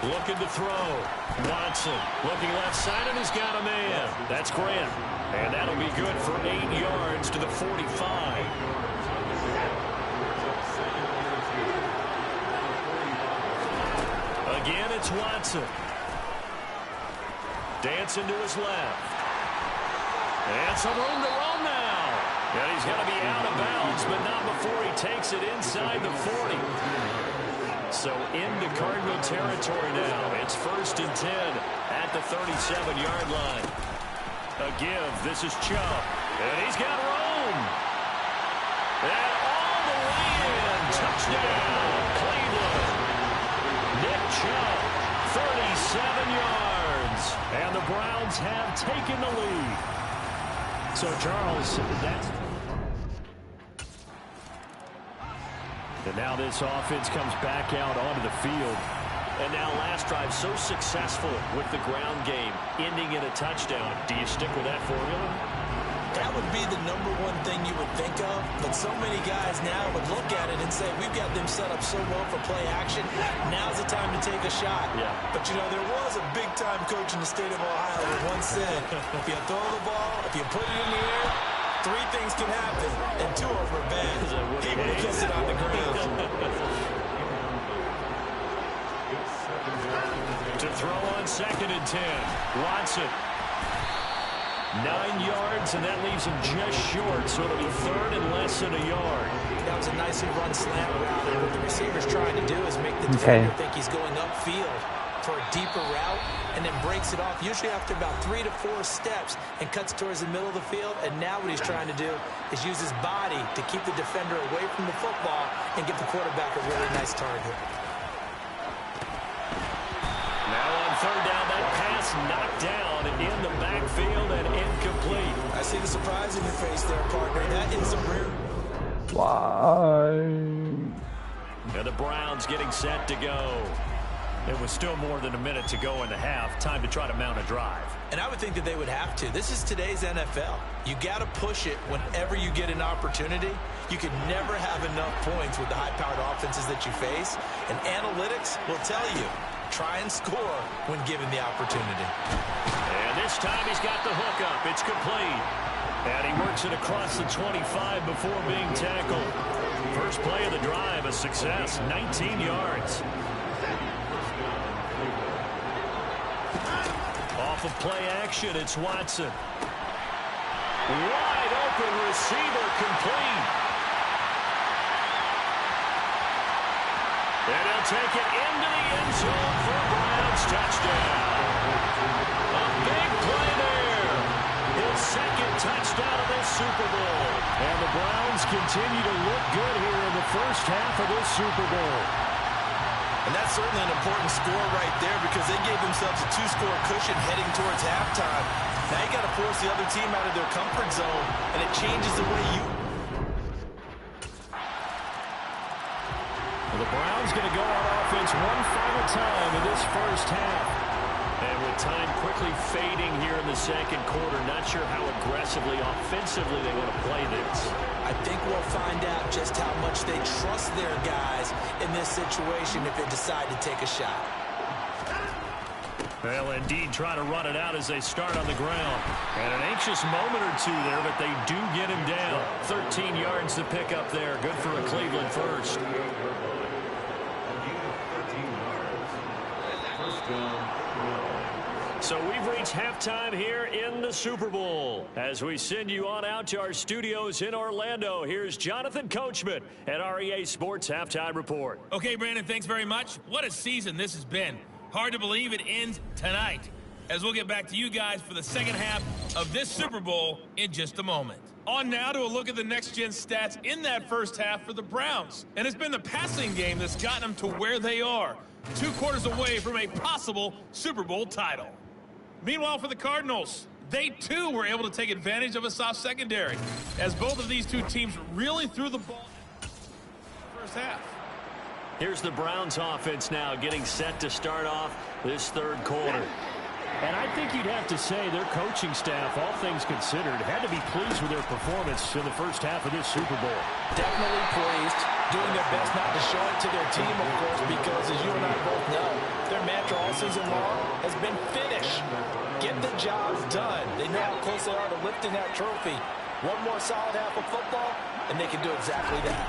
Looking to throw. Watson looking left side, and he's got a man. That's Grant. And that'll be good for 8 yards to the 45. Again, it's Watson. Dancing to his left. And some room to roam now. And he's going to be out of bounds, but not before he takes it inside the 40. So into Cardinal territory now. It's 1st and 10 at the 37-yard line. A give. This is Chubb. And he's got room. And all the way in. Touchdown, Cleveland. Nick Chubb, 37 yards. And the Browns have taken the lead. So, Charles, that's... And now this offense comes back out onto the field. And now last drive so successful with the ground game, ending in a touchdown. Do you stick with that formula? That would be the #1 thing you would think of, but so many guys now would look at it and say, we've got them set up so well for play action, now's the time to take a shot. Yeah. But, you know, there was a big-time coach in the state of Ohio who once said, if you throw the ball, if you put it in the air, 3 things can happen, and 2 of them are bad. People who kiss it on the ground. To throw on 2nd and 10. Watson. 9 yards, and that leaves him just short, so it'll be 3rd and less than a yard. That was a nicely run slant route, and what the receiver's trying to do is make the defender think he's going upfield for a deeper route, and then breaks it off, usually after about 3 to 4 steps, and cuts towards the middle of the field. And now what he's trying to do is use his body to keep the defender away from the football and give the quarterback a really nice target. Now on 3rd down, that pass knocked down in the backfield and incomplete. I see the surprise in your face there, partner. That is a rare. Why? And the Browns getting set to go. It was still more than a minute to go in the half. Time to try to mount a drive. And I would think that they would have to. This is today's NFL. You got to push it whenever you get an opportunity. You can never have enough points with the high-powered offenses that you face. And analytics will tell you, try and score when given the opportunity. And this time he's got the hook up. It's complete. And he works it across the 25 before being tackled. First play of the drive, a success, 19 yards. Off of play action, it's Watson. Wide open receiver, complete. And he'll take it into the end zone for a Browns touchdown. A big play there. His 2nd touchdown of this Super Bowl. And the Browns continue to look good here in the first half of this Super Bowl. And that's certainly an important score right there because they gave themselves a 2-score cushion heading towards halftime. Now you got to force the other team out of their comfort zone, and it changes the way you... Well, the Browns going to go on offense one final time in this first half. And with time quickly fading here in the 2nd quarter, not sure how aggressively, offensively they want to play this. I think we'll find out just how much they trust their guys in this situation if they decide to take a shot. Well, indeed, try to run it out as they start on the ground. And an anxious moment or two there, but they do get him down. 13 yards to pick up there. Good for a Cleveland first. So we've reached halftime here in the Super Bowl. As we send you on out to our studios in Orlando, here's Jonathan Coachman at our EA Sports Halftime Report. Okay, Brandon, thanks very much. What a season this has been. Hard to believe it ends tonight, as we'll get back to you guys for the second half of this Super Bowl in just a moment. On now to a look at the next-gen stats in that first half for the Browns. And it's been the passing game that's gotten them to where they are, 2 quarters away from a possible Super Bowl title. Meanwhile, for the Cardinals, they too were able to take advantage of a soft secondary, as both of these two teams really threw the ball in the first half. Here's the Browns offense now getting set to start off this third quarter. And I think you'd have to say their coaching staff, all things considered, had to be pleased with their performance in the first half of this Super Bowl. Definitely pleased, doing their best not to show it to their team, of course, because as you and I both know, their mantra all season long has been finish. Get the job done. They know how close they are to lifting that trophy. One more solid half of football, and they can do exactly that.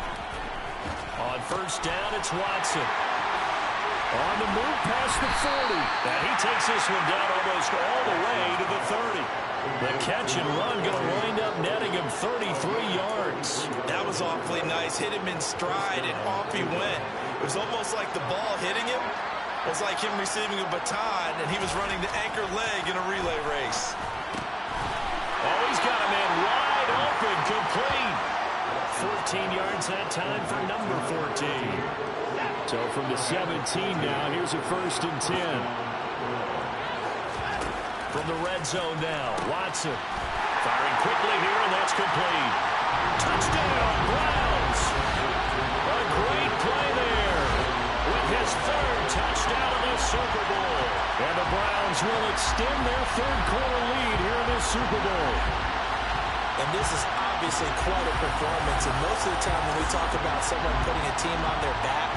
On first down, it's Watson. On the move past the 40. And he takes this one down almost all the way to the 30. The catch and run going to wind up netting him 33 yards. That was awfully nice. Hit him in stride, and off he went. It was almost like the ball hitting him was like him receiving a baton, and he was running the anchor leg in a relay race. Oh, he's got a man wide open, complete. 14 yards that time for number 14. So from the 17 now, here's a 1st and 10. From the red zone now, Watson firing quickly here, and that's complete. Touchdown, Browns. A great play there with his 3rd touchdown of the Super Bowl. And the Browns will extend their third quarter lead here in this Super Bowl. And this is obviously quite a performance, and most of the time when we talk about someone putting a team on their back,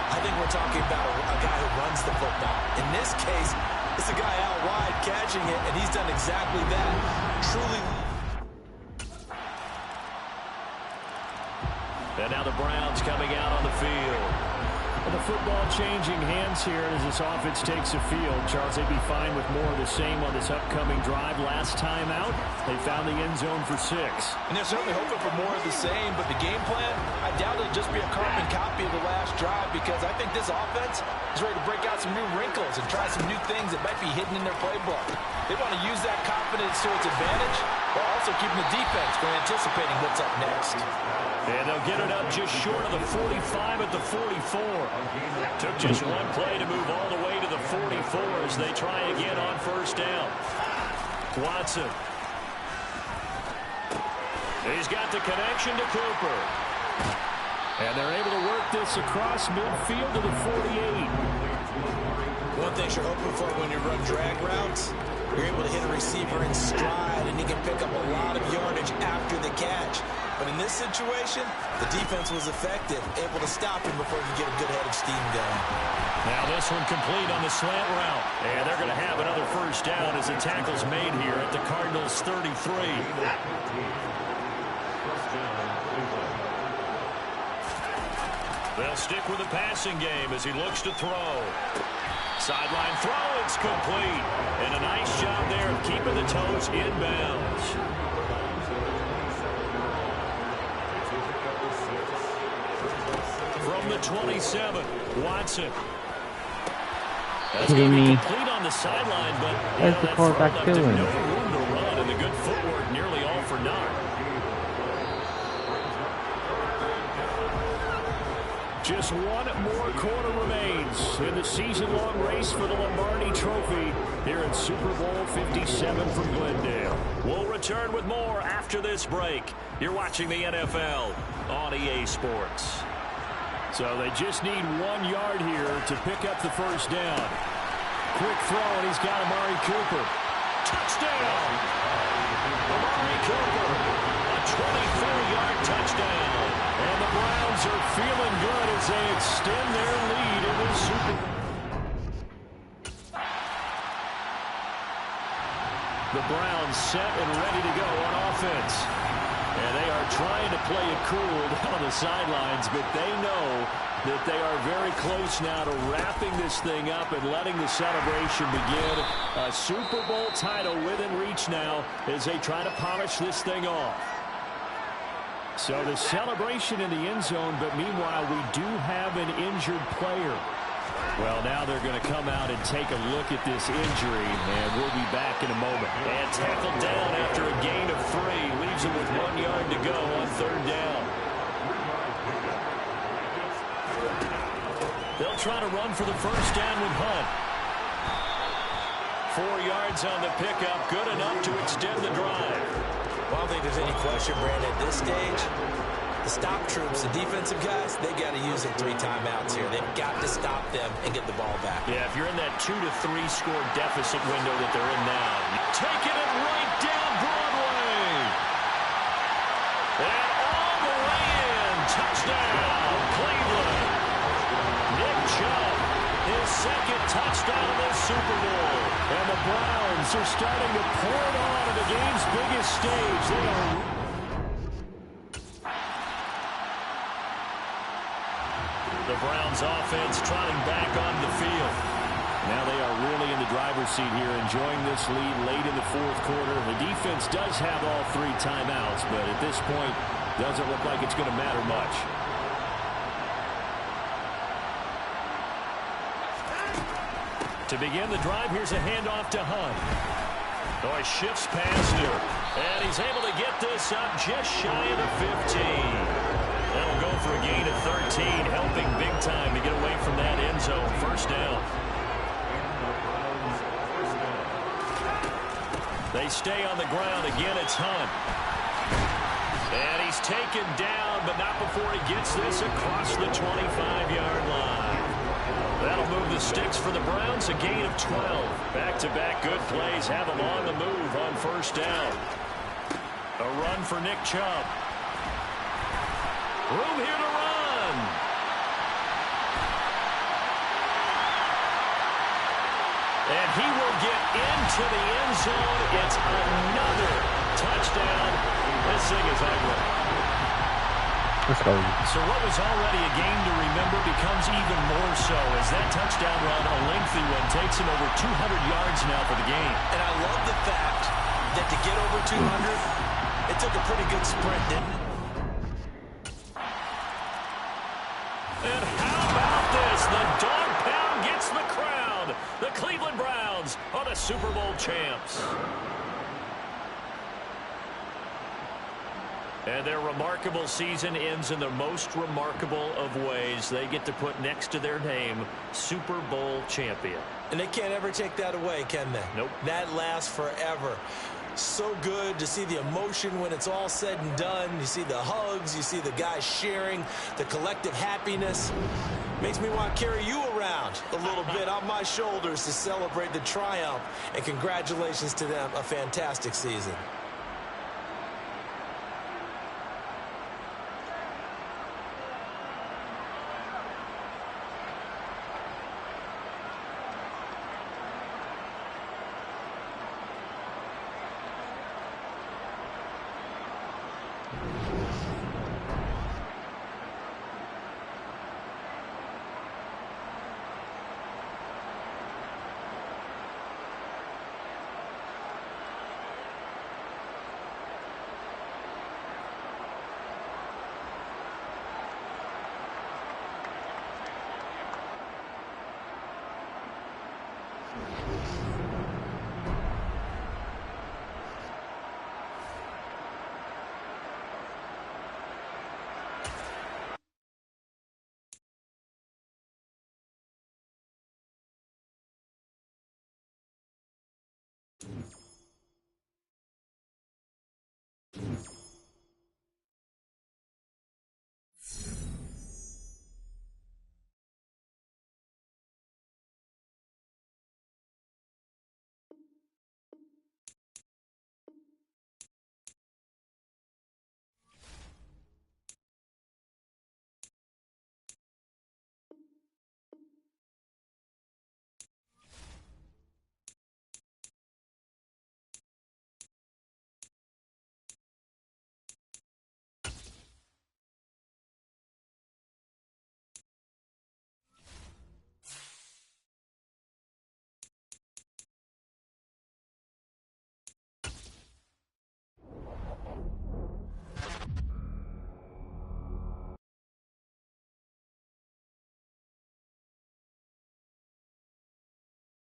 I think we're talking about a guy who runs the football. In this case, it's a guy out wide catching it, and he's done exactly that. Truly. And now the Browns coming out on the field. And the football changing hands here as this offense takes the field. Charles, they'd be fine with more of the same on this upcoming drive. Last time out, they found the end zone for 6. And they're certainly hoping for more of the same, but the game plan, I doubt it'll just be a carbon copy of the last drive, because I think this offense is ready to break out some new wrinkles and try some new things that might be hidden in their playbook. They want to use that confidence to its advantage, while also keeping the defense from anticipating what's up next. And they'll get it up just short of the 45 at the 44. Took just one play to move all the way to the 44 as they try again on first down. Watson. He's got the connection to Cooper. And they're able to work this across midfield to the 48. One thing you're hoping for when you run drag routes, you're able to hit a receiver in stride, and he can pick up a lot of yardage after the catch. But in this situation, the defense was effective, able to stop him before he could get a good head of steam going. Now this one complete on the slant route. And they're going to have another first down as the tackle's made here at the Cardinals' 33. They'll stick with the passing game as he looks to throw. Sideline throw, it's complete. And a nice job there of keeping the toes inbounds. From the 27, Watson. That's going to be complete on the sideline, but Where's the quarterback doing? No room to run, and the good footwork nearly all for naught. Just one more quarter remains in the season-long race for the Lombardi Trophy here in Super Bowl 57 from Glendale. We'll return with more after this break. You're watching the NFL on EA Sports. So they just need 1 yard here to pick up the first down. Quick throw, and he's got Amari Cooper. Touchdown! Amari Cooper, a 24-yard touchdown. And the Browns are feeling good as they extend their lead in the Super Bowl. The Browns set and ready to go on offense. And they are trying to play it cool down on the sidelines, but they know that they are very close now to wrapping this thing up and letting the celebration begin. A Super Bowl title within reach now as they try to polish this thing off. So the celebration in the end zone, but meanwhile we do have an injured player. Well, now they're going to come out and take a look at this injury, and we'll be back in a moment. And tackled down after a gain of 3. Leaves him with 1 yard to go on 3rd down. They'll try to run for the first down with Hunt. 4 yards on the pickup. Good enough to extend the drive. Well, I don't think there's any question, Brandon, at this stage. The stop troops, the defensive guys, they got to use their 3 timeouts here. They've got to stop them and get the ball back. Yeah, if you're in that 2 to 3 score deficit window that they're in now, taking it right down Broadway. And all the way in. Touchdown, Cleveland. Nick Chubb, his 2nd touchdown of this Super Bowl. And the Browns are starting to pour it on at the game's biggest stage. They are... The Browns offense trotting back onto the field. Now they are really in the driver's seat here, enjoying this lead late in the 4th quarter. The defense does have all 3 timeouts, but at this point, doesn't look like it's going to matter much. To begin the drive, here's a handoff to Hunt. Oh, he shifts past her, and he's able to get this up just shy of the 15. That'll go for a gain of 13, helping big time to get away from that end zone. First down. They stay on the ground. Again, it's Hunt. And he's taken down, but not before he gets this across the 25-yard line. That'll move the sticks for the Browns, a gain of 12. Back-to-back good plays have them on the move on first down. A run for Nick Chubb. Room here to run. And he will get into the end zone. It's another touchdown. This thing is ugly. Let's go. So what was already a game to remember becomes even more so as that touchdown run, a lengthy one, takes him over 200 yards now for the game. And I love the fact that to get over 200, it took a pretty good sprint, didn't it? And how about this? The dog pound gets the crowd. The Cleveland Browns are the Super Bowl champs. And their remarkable season ends in the most remarkable of ways. They get to put next to their name, Super Bowl champion. And they can't ever take that away, can they? Nope. That lasts forever. So good to see the emotion when it's all said and done. You see the hugs, you see the guys sharing, the collective happiness. Makes me want to carry you around a little bit on my shoulders to celebrate the triumph. And congratulations to them, a fantastic season.